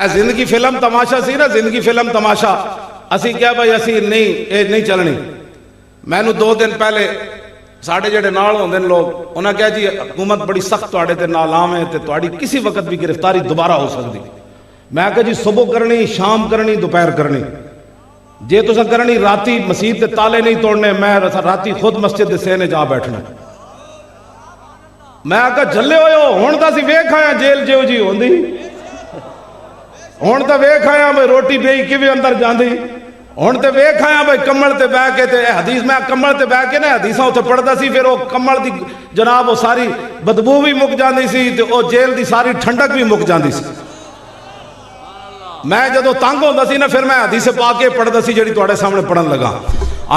زندگی فلم تماشا سی نا، زندگی فلم تماشا اسی کیا بھائی اسی نہیں چلنی. میں نے 2 دن پہلے ساڑھے جڑے نال ہوندے لوگ انہاں کہا جی حکومت بڑی سخت تواڈے تے نالام ہے تے تواڈی کسی وقت بھی گرفتاری دوبارہ ہو سکتی. میں کہا جی صبح کرنی، شام کرنی، دوپہر کرنی. جے تساں کرنی راتی مسجد تے تالے نہیں توڑنے، میں راتی خود مسجد دے سینے جا بیٹھنا. میں کہا جھلے ہوئے ہو ہن تاں اسی ویکھ آیا جیل جو جی ہوندی، ہن تاں ویکھ آیا بھئی روٹی بیئی کیویں اندر جاندی، ہن تے ویکھ آیا بھئی کمل تے بیٹھ کے تے حدیث میں کمل تے بیٹھ کے نا حدیثاں اتنے پڑھدا سی، پھر وہ کمل دی جناب وہ ساری بدبو بھی مک جاندی سی تے وہ جیل دی ساری ٹھنڈک بھی مک جاندی سی. میں جدو تنگ ہوندا سی نا پھر میں حدیث پاک کے پڑھدا سی جڑی تواڈے سامنے پڑھن لگا.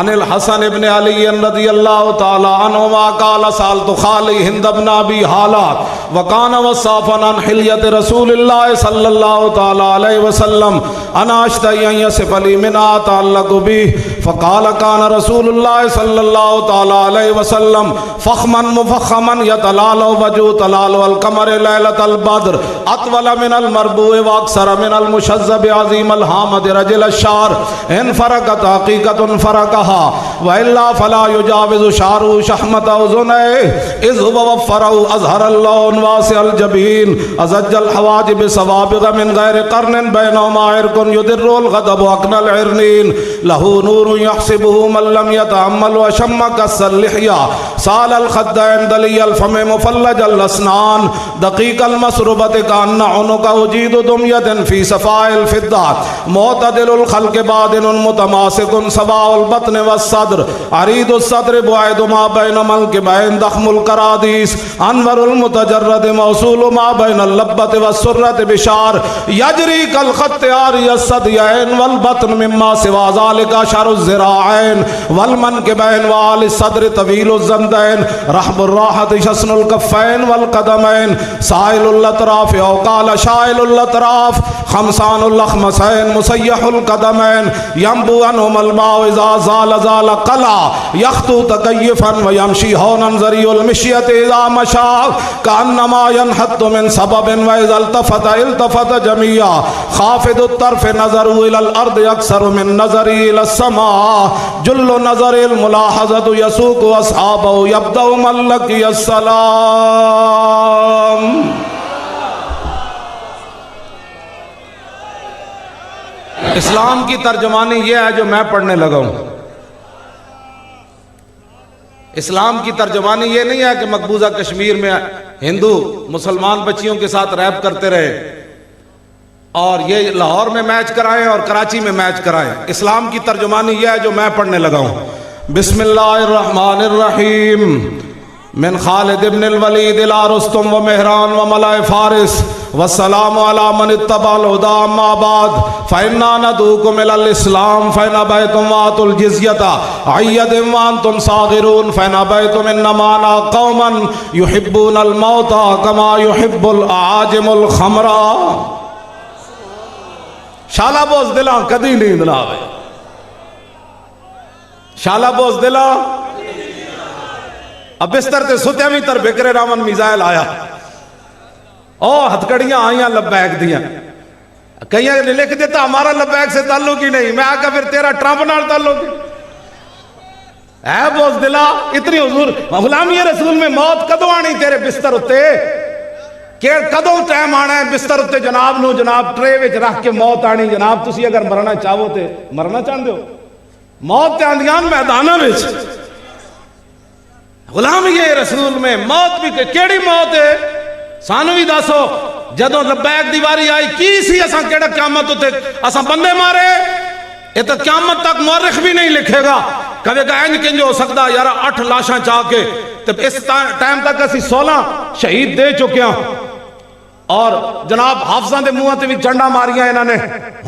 عن الحسن ابن علی رضی اللہ تعالی عنہما قال سألت خالی ہند بن ابی حالہ وکان وصافا عن حلیت رسول اللہ صلی اللہ تعالی علیہ وسلم انا اشتہی ان یصف لی منها تعلق به فقال كان رسول اللہ صلی اللہ تعالی علیہ وسلم فخما مفخما يتلال وجه تلال القمر ليلة البدر اطول من المربوع واكثر من المشذب عظیم الحامد رجل الشعر ان فرقت حقیقت فرقها وإلا فلا يجاوز شعره شحمة أذنيه إذ هو وفره أزهر اللون واسع الجبين أزج الحواجب سوابغ من غير قرن بينهما عرق يدر الغضب أقنى العرنين له نور يحسبه من لم يتأمل وشم كس اللحية سال الخدين دلي الفم مفلج الأسنان دقيق المسربة كأن عنق أجيد دمية في صفاء الفضة معتدل الخلق بادن متماسك سواء البطن والصدر عريض الصدر بعيد ما بين منكبين ضخم الكراديس انور المتجرد موصول ما بين اللبة والسرة بشار يجري كالخط عاري الثديين والبطن مما سوى ذلك شر الذراعين والمنكبين وعلى الصدر طويل الزندين رحب الراحة شسن الكفين والقدمين سائل الاطراف او قال شائل الاطراف خمسان اللخمسين مسيح القدمين ينبو عنهم الماء اذا زال زال قلع يخطو تكيفا ويمشي هونا ذري المشية اذا مشى كأنما ينحط من سبب واذا التفت جميعا خافض الطرف نظروا الى الارض اكثر من نظري الى السماء جل نظر الملاحظة يسوق اصحابه يبدأ من لقي السلام. اسلام کی ترجمانی یہ ہے جو میں پڑھنے لگا ہوں. اسلام کی ترجمانی یہ نہیں ہے کہ مقبوضہ کشمیر میں ہندو مسلمان بچیوں کے ساتھ ریپ کرتے رہے اور یہ لاہور میں میچ کرائیں اور کراچی میں میچ کرائیں. اسلام کی ترجمانی یہ ہے جو میں پڑھنے لگا ہوں. بسم اللہ الرحمن الرحیم. من خالد ابن الولید الى رستم و مہران و ملائے فارس والسلام علی من اتبع الہدى اما بعد فإنا ندعوكم الى الاسلام فإن ابيتم وآتوا الجزية عيد وانتم صاغرون فإن ابيتم انما انا قوما يحبون الموت كما يحب الاعاجم الخمر. شالا بوز دلاں کدی نیند نہ آوے. شالا بوز دلاں اب بستر تے ستیا بھی تر بکرے رامن میزائل آیا او ہتھکڑیاں آئیاں لبیک دیاں کئی نے لکھ دیتا ہمارا لبیک سے تعلق ہی نہیں. میں آکا پھر تیرا ٹرمپ نال تعلق ہے بوز دلا. اتنی حضور غلامی رسول میں موت کدو آنی تیرے بستر اتے کہ کدو ٹائم آنا ہے بستر اتے جناب نو جناب ٹرے وچ رکھ کے موت آنی. جناب تسی اگر مرنا چاہو تے مرنا چاہندے ہو موت تے آندیان میداناں وچ. غلامی رسول میں موت بھی کیڑی موت ہے سانو بھی دسو. جدو لبیک دیواری آئی کی سی اساں کیڑا قیامت ہوتے اساں بندے مارے. یہ تو قیامت تک مورخ بھی نہیں لکھے گا کبھی کہ اینج کنج ہو سکتا یار 8 لاشاں چاہ کے تو اس ٹائم تک اسی 16 شہید دے چکے ہیں اور جناب حافظاں دے منہ تے بھی چنڈا ماریاں انہوں نے.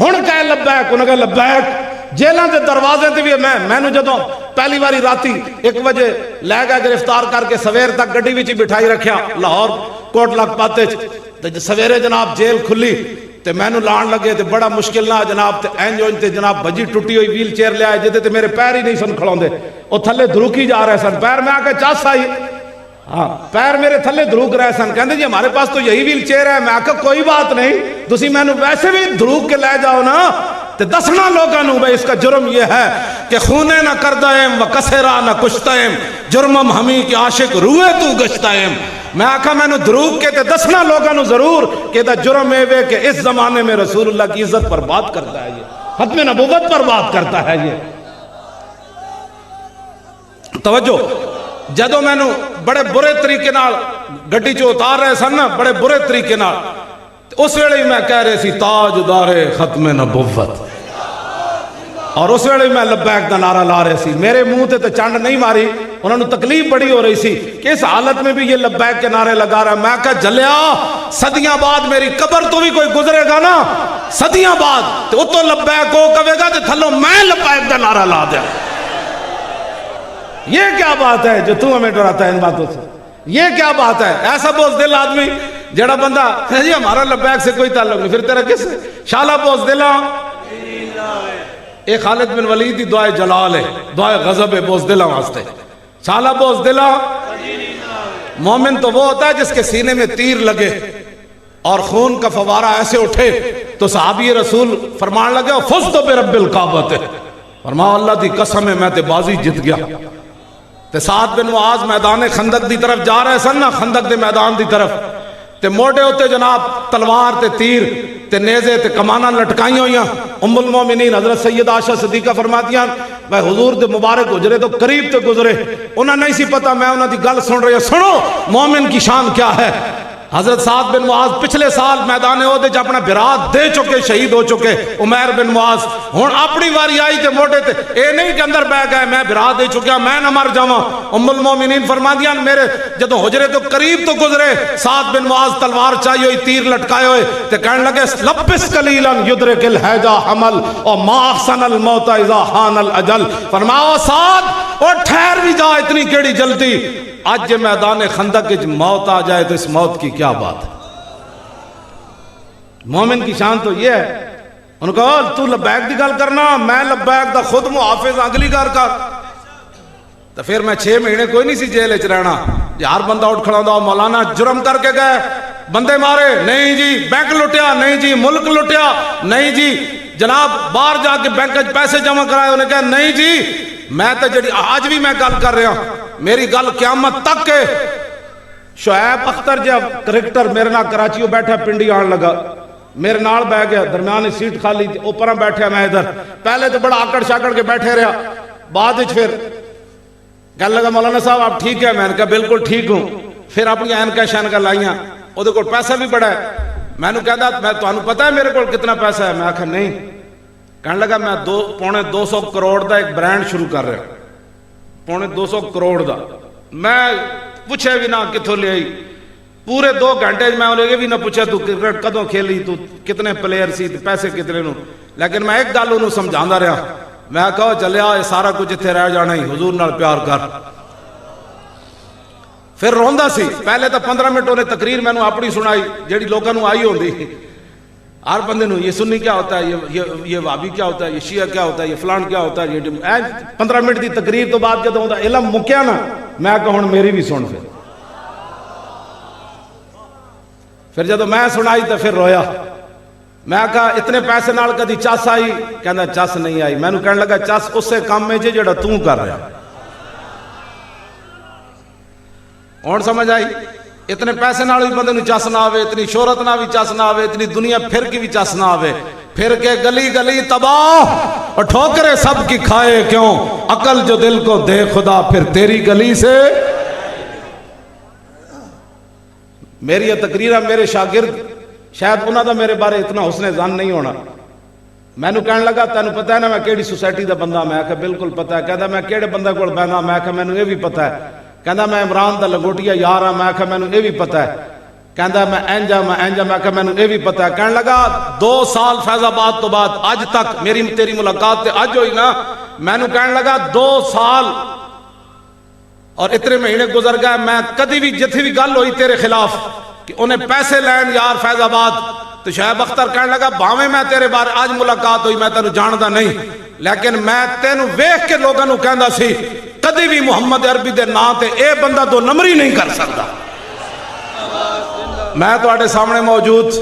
ہن کہے لبیک انہوں نے لبیک. جیلوں کے دروازے تے بھی میں نے جدوں پہلی باری راتی 1 بجے لے گیا گرفتار کر کے سویر تک گڈی وچ بٹھائی رکھیا لاہور کوٹ لکھپت تے سویرے جناب جیل کھلی تے میں نو لان لگے تے بڑا مشکل نہ جناب تے اینج تے جناب بجی ٹوٹی ہوئی ویل چیئر لے آئے جدے تے میرے پیر ہی نہیں سن کھڑوندے او تھلے دھروکی جا رہے سن پیر میں آ کے چس آئی ہاں پیر میرے تھلے دھڑوک رہے سن، کہندے جی ہمارے پاس تو یہی ویل چیئر ہے۔ میں آکھا کوئی بات نہیں، تسی میں ویسے بھی دھڑوک کے لے جاؤ نا تے دسنا لوگوں بھائی اس کا جرم یہ ہے کہ خونے نہ کردائم و کسرا نہ کشتائم، جرمم ہمیں کہ عاشق روئے تو گشتائم۔ میں آکھا میں نے دھڑوک کے تے دسنا لوگوں ضرور کہ دا جرم ہے کہ اس زمانے میں رسول اللہ کی عزت پر بات کرتا ہے، یہ ختم نبوت پر بات کرتا ہے۔ یہ توجہ، جدو میں نے بڑے برے طریقے نال گڈی چو اتار رہے سن نا، بڑے برے طریقے نال، اس ویلے میں کہہ رہے سی تاجدار ختم نبوت، اور اس ویلے میں لبیک دا نعرہ لا رہے سی۔ میرے منہ تے چنڈ نہیں ماری، انہوں نے تکلیف بڑی ہو رہی سی کہ اس حالت میں بھی یہ لبیک کے نعرے لگا رہا ہے۔ میں کہا جلیا صدیاں بعد میری قبر تو بھی کوئی گزرے گا نا، صدیاں بعد تو اتو لبیک ہو کہے گا تے تھلو میں لبیک دا نعرہ لا دیا۔ یہ کیا بات ہے جو تو ہمیں ڈراتا ہے ان باتوں سے؟ یہ کیا بات ہے؟ ایسا بوزدل آدمی جڑا بندہ جی ہمارا لبیک سے کوئی تعلق نہیں، پھر تیرا کس سے؟ شالا بوزدل ایک خالد بن ولید دی دعائے جلال ہے، دعائے غضب ہے بوزدل واسطے۔ شالا بوزدل مومن تو وہ ہوتا ہے جس کے سینے میں تیر لگے اور خون کا فوارہ ایسے اٹھے تو صحابی رسول فرمان لگے فزت برب الکعبۃ، فرمایا اللہ دی قسم ہے میں تے بازی جت گیا۔ تے سعد بن معاذ میدان خندق دی طرف جا رہے سن نا، خندق دے میدان دی طرف، تے موڑے ہوتے جناب تلوار تے تیر تے نیزے تے کمانہ لٹکائیں ہوئیاں۔ ام المومنین حضرت سید عائشہ صدیقہ فرماتیاں میں حضور دے مبارک گزرے تو قریب تے گزرے، انہاں نہیں سی پتا میں انہاں دی گل سن رہی ہوں۔ سنو مومن کی شان کیا ہے۔ حضرت سعد بن معاذ پچھلے سال میدان عہد وچ اپنا برات دے چکے، شہید ہو چکے۔ عمیر بن معاذ ہن اپنی واری آئی تے موٹے تے اے نہیں کہ اندر بیٹھ گئے میں برات دے چکیا میں نہ مر جاواں۔ ام المومنین فرماندیاں میرے جدوں حجرے تو قریب تو گزرے، سعد بن معاذ تلوار چاہیے ہوئی، تیر لٹکائے ہوئے تے کہنے لگے لبس قلیلا یدرک الحیجا حمل اور ما احسن الموت اذا حان الاجل۔ فرمایا سعد اور ٹھہر بھی جا، اتنی کیڑی جلدی، آج میدان خندق وچ موت آ جائے تو اس موت کی کیا بات ہے۔ مومن کی شان تو یہ ہے۔ ان کو تو لبیک دی گل کرنا، میں لبیک دا خود محافظ اگلی گھر کا، تو پھر میں 6 مہینے کوئی نہیں سی جیل وچ رہنا۔ یار بندہ اٹھ کھڑا ہوندا مولانا جرم کر کے گئے، بندے مارے نہیں جی، بینک لٹیا نہیں جی، ملک لٹیا نہیں جی، جناب باہر جا کے بینک وچ پیسے جمع کرائے، انہیں کہا نہیں جی میں تو جڑی آج بھی میں گل کر رہا ہوں، میری گل قیامت تک ہے۔ شعیب اختر جب کرکٹر میرے نال کراچیوں بیٹھا، پنڈی آن لگا، میرے نال بہ گیا، درمیانی سیٹ خالی تھی، اوپر بیٹھا میں ادھر، پہلے تو بڑا آکڑ شاکڑ کے بیٹھے رہا، بعد پھر کہنے لگا مولانا صاحب آپ ٹھیک ہے؟ میں نے کہا بالکل ٹھیک ہوں۔ پھر اپنی اینکا شینکا لائیاں، وہ کو پیسہ بھی بڑا ہے، میں نے کہا میں تمہیں پتہ ہے میرے کو کتنا پیسہ ہے؟ میں کہا نہیں۔ کہنے لگا میں 2.25 کروڑ دا ایک برانڈ شروع کر رہا، 2.25 کروڑ دا۔ میں پوچھے بھی نہ کتوں لے آئی، پورے 2 گھنٹے میں انہیں یہ بھی نہ پوچھا تو کرکٹ کدوں کھیلی، تو کتنے پلیئر سی، پیسے کتنے نو، لیکن میں ایک گل انہوں سمجھانا رہا، میں کہا چلیا یہ سارا کچھ اتنے رہ جانا ہی، حضور نال پیار کر۔ پھر روندا سی، پہلے تو 15 منٹ انہیں تقریر میں اپنی سنائی جیڑی لوگوں نو آئی ہوندی، ہر بندے نو یہ سنی کیا ہوتا ہے، یہ وہابی کیا ہوتا ہے، یہ شیعہ کیا ہوتا ہے، یہ فلان کیا ہوتا ہے، یہ 15 منٹ دی تقریر تو بعد جب ہوندا علم مکیا نا، میں کہا ہن میری بھی سن۔ پھر جب میں سنائی تو پھر رویا، میں کہا اتنے پیسے نال کدی چس آئی؟ کہندا چس نہیں آئی۔ میں نے کہنے لگا چس اسے کام میں جڑا تو کر رہا۔ ہن سمجھ آئی؟ اتنے پیسے نال بھی بندے نو چس نہ آوے، اتنی شہرت نہ بھی چس نہ آوے، اتنی دنیا پھر کی بھی چس نہ آوے، پھر کے گلی گلی تباہ اور ٹھوکرے سب کی کھائے کیوں، عقل جو دل کو دے خدا پھر تیری گلی سے۔ میری یہ تقریرہ میرے شاگرد شاید انہوں دا میرے بارے اتنا حسن ظن نہیں ہونا۔ میں نے کہنے لگا تینوں پتہ ہے نا میں کیڑی سوسائٹی دا بندہ؟ میں کہا بالکل پتہ ہے۔ کہتا میں کیڑے بندے کول بہنا؟ میں کہا میں نے یہ بھی پتہ ہے۔ کہتا میں عمران دا لنگوٹیا یار ہاں؟ میں کہا میں نے یہ بھی پتہ ہے۔ کہتا میں اینجا میں کہا میں نے یہ بھی پتہ ہے۔ کہنے لگا 2 سال فیض آباد تو بعد اج تک میری تیری ملاقات تے اج ہوئی نا، میں نے کہنے لگا 2 سال اور اتنے مہینے گزر گئے، میں کدی بھی جتھی بھی گل ہوئی تیرے خلاف کہ انہیں پیسے لین یار فیض آباد، تو شعیب اختر کہنے لگا باویں میں تیرے بارے آج ملاقات ہوئی میں تینوں جاندا نہیں، لیکن میں تینوں ویکھ کے لوگوں نو کہندا سی کدی بھی محمد عربی دے نا تے اے بندہ دو نمبری نہیں کر سکتا. میں تواڈے سامنے موجود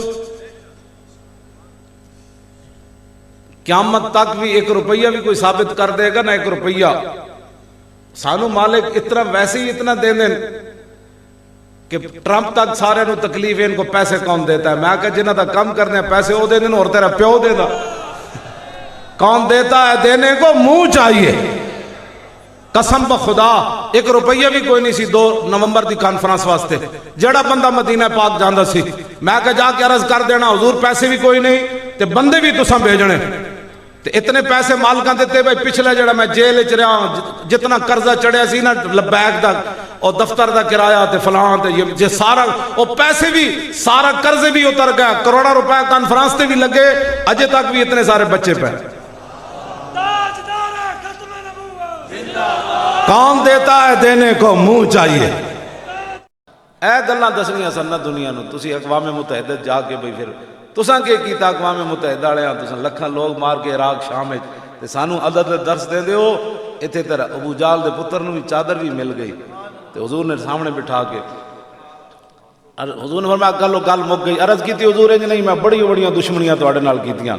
قیامت تک بھی 1 روپیہ بھی کوئی ثابت کر دے گا نہ 1 روپیہ. سانو مالک اتنا ویسے ہی اتنا دے دیں کہ ٹرمپ تک سارے نو تکلیف ہے. ان کو پیسے کون دیتا ہے؟ میں کہ جنہ دا کم کرنے ہیں پیسے وہ دے دیں اور تیرا پیو دے دا. کون دیتا ہے؟ دینے کو منہ چاہیے. قسم بخدا 1 روپیہ بھی کوئی نہیں سی 2 نومبر دی کانفرنس واسطے. جڑا بندہ مدینہ پاک جاندا سی میں کہ جا کے عرض کر دینا حضور پیسے بھی کوئی نہیں تے بندے بھی تساں بھیجنے تے اتنے پیسے مالکاں دیتے بھائی. پچھلے جڑا میں جیل وچ رہا جتنا قرضہ چڑھیا سی نا لبیک دا اور دفتر دا کرایہ تے فلاں تے یہ سارا وہ پیسے بھی سارا قرضے بھی اتر گیا. کروڑا روپے کانفرنس تے بھی لگے اجے تک بھی اتنے سارے بچے پہ. کون دیتا ہے؟ دینے کو منہ چاہیے. اے گلاں دسنیاں سن نہ دنیا نو. تسی اقوام متحدہ جا کے بھئی پھر تساں کے کیتا اقوام متحدہ والےاں تساں لکھاں لوگ مار کے عراق شام وچ تے سانو عدد درس دے دیو. ایتھے تیرا ابو جال دے پتر نو بھی چادر بھی مل گئی تے حضور نے سامنے بٹھا کے حضور نے فرمایا گل گل مک گئی. عرض کیتی حضور انج نہیں میں بڑی بڑیاں دشمنیاں تواڈے نال کیتیاں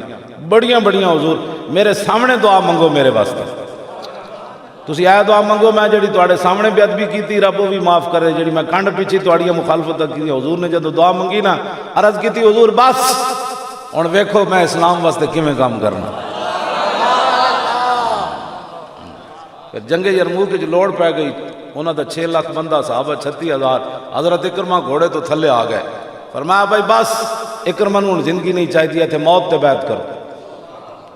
بڑیاں بڑیاں. حضور میرے سامنے دعا منگو میرے واسطے. تسی اے دعا منگو میں جڑی تواڈے سامنے بے ادبی کیتی رب وہ بھی معاف کرے جڑی میں کنڈ پیچھے تواڈیاں مخالفت کی. حضور نے جدو دعا منگی نا عرض کیتی حضور بس ہن ویکھو میں اسلام واسطے کیویں کام کرنا. پھر جنگ یرموک وچ لوڑ پے گئی. انہاں دا 6 لاکھ بندہ صحابہ 36,000. حضرت اکرمہ گھوڑے تو تھلے آ گئے. فرمایا بھائی بس اکرمہ نوں زندگی نہیں چاہیے تھے موت تے بیعت کرو.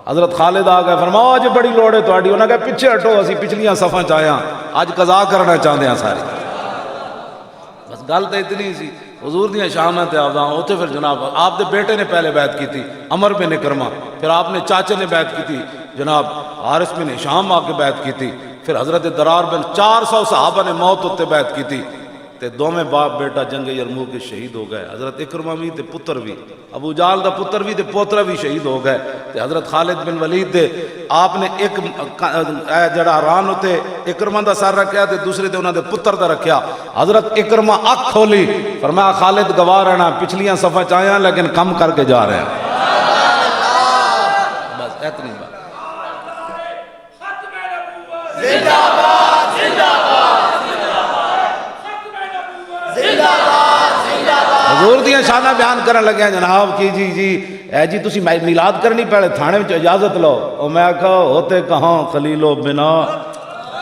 حضرت خالد آ گئے. فرمایا اج بڑی لوڑ ہے تہاڈی. انہاں کہا پیچھے ہٹو اسی پچھلیاں صفاں چ آیا اج قضا کرنا چاہندے ہیں سارے. بس گل تے اتنی سی. حضور دیاں شاناں تے آودا اوتھے پھر جناب آپ دے بیٹے نے پہلے بیعت کی تھی عمر بن اکرمہ. پھر آپ نے چاچے نے بیعت کی تھی جناب حارث بن ہشام آ کے بیعت کی تھی. پھر حضرت درار بن 400 صحابہ نے موت اتے بیعت کی تھی تے دوویں باپ بیٹا جنگ یرموک کے شہید ہو گئے. حضرت اکرمہ بھی تے پتر بھی ابو جال دا پتر بھی تے پوترا بھی شہید ہو گئے. تے حضرت خالد بن ولید دے آپ نے ایک جڑا ران ہوتے اکرمہ دا سر رکھیا تے دوسرے تے انہاں دے پتر دا رکھیا. حضرت اکرمہ اکھ کھولی فرمایا خالد گواہ رہنا پچھلیاں صفحہ چاہیاں لیکن کم کر کے جا رہے ہیں. بس اتنی بات. حضور دیاں شاناں بیان کرن لگیا جناب کی جی اے جی تسی میلاد کرنی پہلے تھانے میں اجازت لو. او میں کہا ہوتے کہاں خلیل و بنا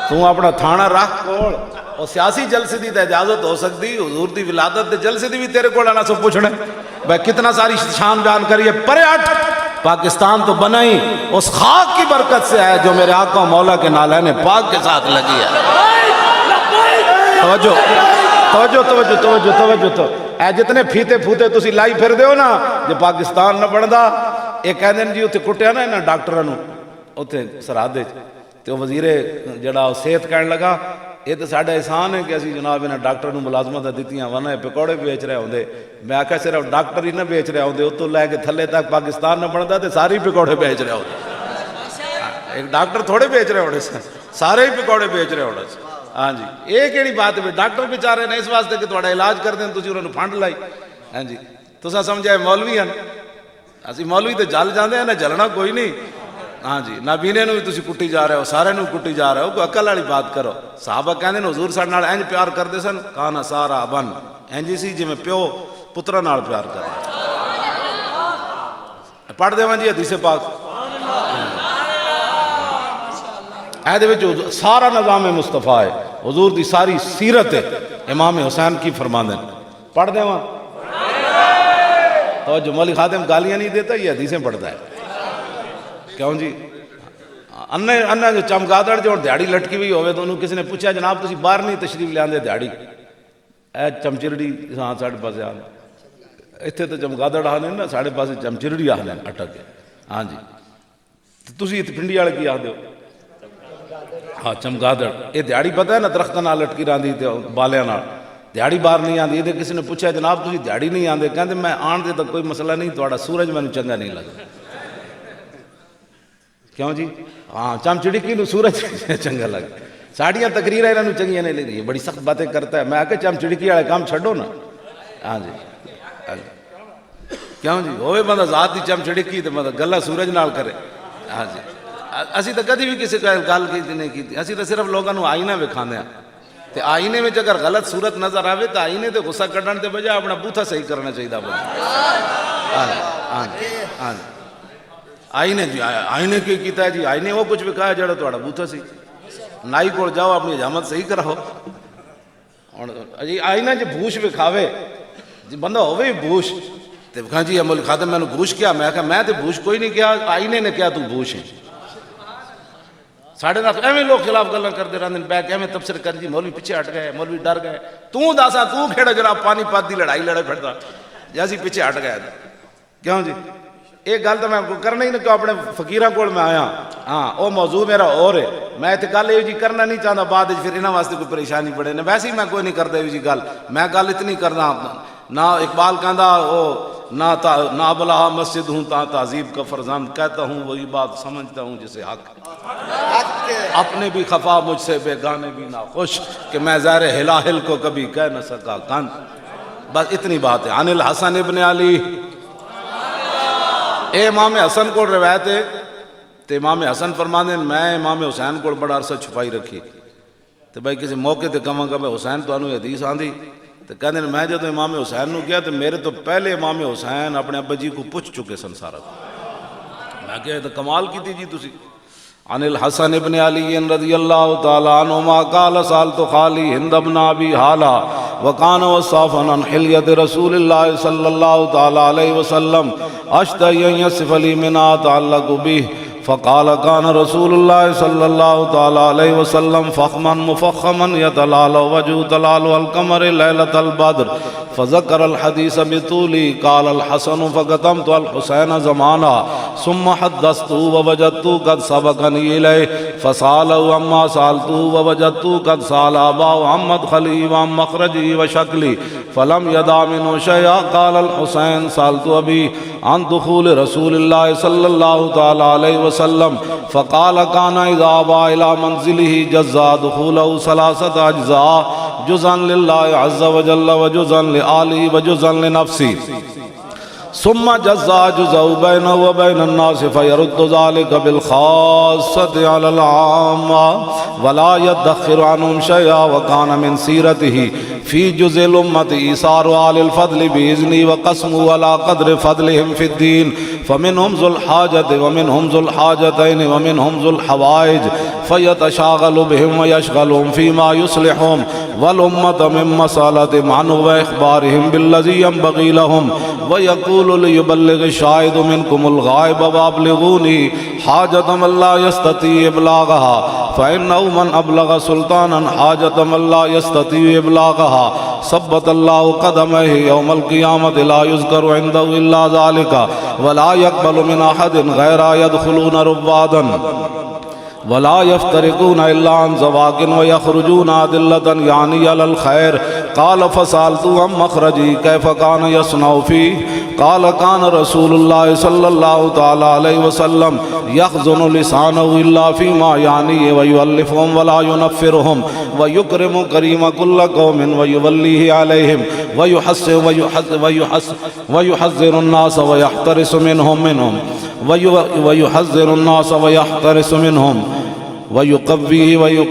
تو اپنا تھانہ رکھ کول. اور سیاسی جلسے دی تے اجازت ہو سکتی حضور دی ولادت دے جلسے دی بھی تیرے کول آنا سب پوچھنے بھائی کتنا ساری شان بیان کریے. پرے ہٹ پاکستان تو بنا ہی اس خاک کی برکت سے ہے جو میرے آقا مولا کے نالین پاک کے ساتھ لگی ہے. توجہ توجہ توجہ توجہ توجہ تو اے جتنے پھیتے پھوتے تسی لائی پھر دیو نا جو پاکستان نہ بندا. ایک کہندے جی اتنے کٹیا نا انہاں ڈاکٹراں نو اتنے سرحد تے وزیر جڑا صحت کہن لگا یہ تو ساڈا احسان ہے کہ اسی جناب انہاں ڈاکٹر نو ملازمت دتیاں ورنہ پکوڑے بیچ رہے ہوندے. میں آکھیا صرف ڈاکٹر ہی نہ بیچ رہے ہوندے اتوں لے کے تھلے تک پاکستان نہ بندا تے سارے پکوڑے بیچ رہے ہوندے. ایک ڈاکٹر تھوڑے بیچ رہے ہوندے سن سارے ہی پکوڑے بیچ رہے ہوندے. ہاں جی یہ کیڑی بات ہے ڈاکٹر بیچارے نے اس واسطے کہ تہاڈا علاج کر دین تسی انہاں نو فنڈ لائی. ہاں جی تساں سمجھائے مولوی ہیں اسی مولوی تے جل جاندے ہیں نہ جلنا کوئی نہیں. ہاں جی نابینے نو بھی تسی کٹی جا رہے ہو سارے نو کٹی جا رہے ہو. کوئی عقل والی بات کرو. صحابہ کہندے نے حضور ساڈے نال انج پیار کردے سن کانا سارا بن انج سی جویں پیو پتراں نال پیار کردا. پڑھ دیواں جی حدیث پاک سارا نظام مصطفیٰ ہے حضور دی ساری سیرت ہے امام حسین کی فرماندے. پڑھ دے وہاں تو جو مولی خادم گالیاں نہیں دیتا یہ حدیثیں پڑھتا ہے. کیوں جی انہ جو چمگادڑ جو دیہڑی لٹکی ہوئی ہوئے تو انہوں کسی نے پوچھا جناب تسی باہر نہیں تشریف لے آندے دیہڑی اے چمچرڑی ہاں ساڑھے پاسے آنے اتنے تو چمگادڑ آنے نا ساڑھے پاسے چمچرڑی آنے اٹک کے. ہاں جی تسی اتنے پنڈی والے کی آدھے ہو ہاں چمگادڑ یہ دیہڑی پتہ ہے نا درختوں نال لٹکی رہندی تے بالیاں نال دیہڑی باہر نہیں آندی. یہ کسی نے پوچھا جناب تسی دیہڑی نہیں آندے کہندے میں آن دے تو کوئی مسئلہ نہیں تہاڈا سورج مینوں چنگا نہیں لگدا. کیوں جی ہاں چمچڑکی نو سورج چنگا لگدا ساڑیاں تقریریں انہوں چنگیاں نہیں لگی، بڑی سخت باتیں کرتا ہے. میں آکے چم چڑکی والے کام چھڈو نا. ہاں جی کیوں جی ہوئے بندہ ذات دی چم چڑکی تو مطلب گلا سورج نال کرے. ہاں جی اسی تو کدی بھی کسی گل کی نہیں کی، اسی تو صرف لوگوں آئینہ وکھانے ہیں. تے آئینے میں اگر غلط صورت نظر آوے تو آئینے تے غصہ کڈن تے بجائے اپنا بوتھا صحیح کرنا چاہیے بندہ. ہاں جی آئینے جی آئینے کی کیتا ہے جی، آئینے وہ کچھ وکھایا جڑا تہاڈا بوتھا سی. نائی کول جاؤ اپنی حجامت صحیح کراؤ. جی آئینہ جی بھوش وکھاوے جی بندہ ہوئے بھوش تے کہاں جی مول خادم میں نے بھوش کیا، میں کہا میں تے بھوش کوئی نہیں کیا، آئینے نے کیا تو بھوش ہے. ساڑھے نال ایویں لوگ خلاف گلاں کرتے رہندے نے، بیٹھ کے ایویں تبصرے کر جی مولوی پیچھے ہٹ گئے، مولوی ڈر گئے. تو داسا تو کھیڑا جناب پانی پات دی لڑائی لڑے پھردا جیسی پیچھے ہٹ گئے. کیوں جی ایک گل تو میں کرنا ہی نہیں کہ اپنے فقیراں کول میں آیا. ہاں وہ موضوع میرا اور ہے، میں تے گل یہ جی کرنا نہیں چاہتا بعد پھر انہاں واسطے کوئی پریشانی پڑے نا. ویسے ہی میں کوئی نہیں کرتا یہ جی گل، میں گل اتنی کرنا. نہ اقبال کہندا وہ نہ بلا مسجد ہوں تا تہذیب کا فرزند، کہتا ہوں وہی بات سمجھتا ہوں جسے حق. اپنے بھی خفا مجھ سے بیگانے بھی نہ خوش، کہ میں زہر ہلاہل کو کبھی کہہ نہ سکا کن. بس اتنی بات ہے. عن الحسن ابن علی، اے امام حسن کو روایت ہے تے امام حسن فرماندے ہیں میں امام حسین کو بڑا عرصہ چھپائی رکھی تے بھائی کسی موقع تے کہاں گا میں حسین تو انہوں حدیث آندھی تے کہندے ہیں میں جب امام حسین نو گیا تے میرے تو پہلے امام حسین اپنے ابا جی کو پوچھ چکے سن سارا. میں کہا تو کمال کی جی تسی. عن الحسن ابن علی رضی اللہ تعالی عنہما قال سألت خالی ہند بن ابی حالہ وکان وصافا عن حلیت رسول اللہ صلی اللہ تعالی علیہ وسلم اشتہی ان یصف لی ما تعلق به فقال كان رسول الله صلى الله تعالى عليه وسلم فخما مفخما يتلال وجه تلال القمر ليلة البدر فذكر الحديث بطولي. قال الحسن فقدمت الحسين زمانا ثم حدثته ووجدته قد سبقني إليه فسأله عما سألته ووجدته قد سأل أباه عن مدخلي وعن مخرجي وشكلي فلم يدع منه شيئا. قال الحسين سألت أبي عن دخول رسول الله صلى الله تعالى عليه وسلم فقال كان إذا أبى إلى منزله جزا دخوله ثلاثة أجزاء جزءا لله عز وجل وجزءا لآله وجزءا لنفسه ثم جزا جزء بينه وبين الناس فيرد ذلك بالخاصة على العامة ولا يدخر عنهم شيئا. وكان من سيرته في جزء الأمة إيثار آل الفضل بإذنه وقسمه على قدر فضلهم في الدين فمنهم ذو الحاجة ومنهم ذو الحاجتين ومنهم ذو الحوائج فيتشاغل بهم ويشغلهم فيما يصلحهم والأمة من مسألة عنه وإخبارهم بالذي ينبغي لهم ويقول ليبلغ الشاهد منكم الغائب وابلغوني حاجة من لا يستطيع إبلاغها فإنه من أبلغ سلطانا حاجة من لا يستطيع إبلاغها ثبت الله قدمه يوم القيامة لا يذكر عنده إلا ذلك ولا يقبل من أحد غير يدخلون ربادا ولا يفترقون إلا عن زواج ويخرجون أدلة يعني على الخير. قال فسألت عن مخرجي كيف كان يصنع فيه قال كان رسول الله صلى الله تعالى عليه وسلم يخزن لسانه إلا فيما يعنيه ويؤلفهم ولا ينفرهم ويكرم كريم كل قوم ويوليه عليهم ويحذر الناس ويحترس منهم ويحذر الناس ويحترس منهم ويقويه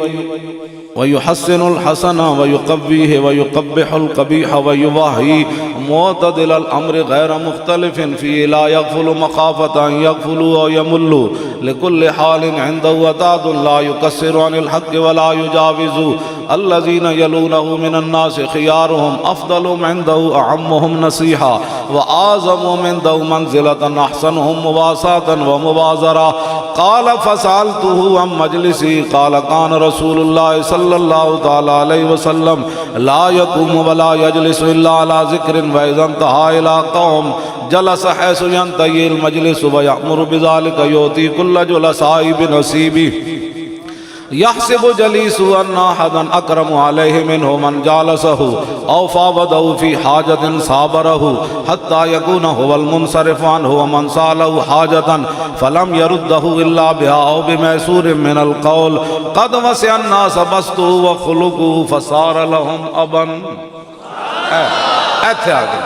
ويحسن الحسن ويقويه ويقبح القبيح ويوحي معتدل الأمر غير مختلف فيه لا يغفل مخافة أن يغفلوا أو يملوا لكل حال عنده وتاد لا يكسر عن الحق ولا يجاوز. الذين يلونه من الناس خيارهم أفضلهم عنده أعمهم نصيحة وأعظمهم عنده منزلة أحسنهم مواساة ومبازرة. قال فسألته عن مجلسي قال كان رسول الله صلى الله تعالى عليه وسلم لا يقوم ولا يجلس إلا على ذكر وإذا انتهى إلى قوم جلس حيث ينتهي المجلس ويأمر بذلك يؤتي كل جلساء بنصيبه. یحسب جلیس ان احدا اکرم علیہ منہ من جالسہ او فاوضہ فی حاجت صابرہ حتی یکون هو المنصرف عنہ ومن سالہ حاجتا فلم یردہ الا بها او بمیسور من القول قد وسع الناس بسطہ وخلقہ فصار لهم ابا. ایتھے آگے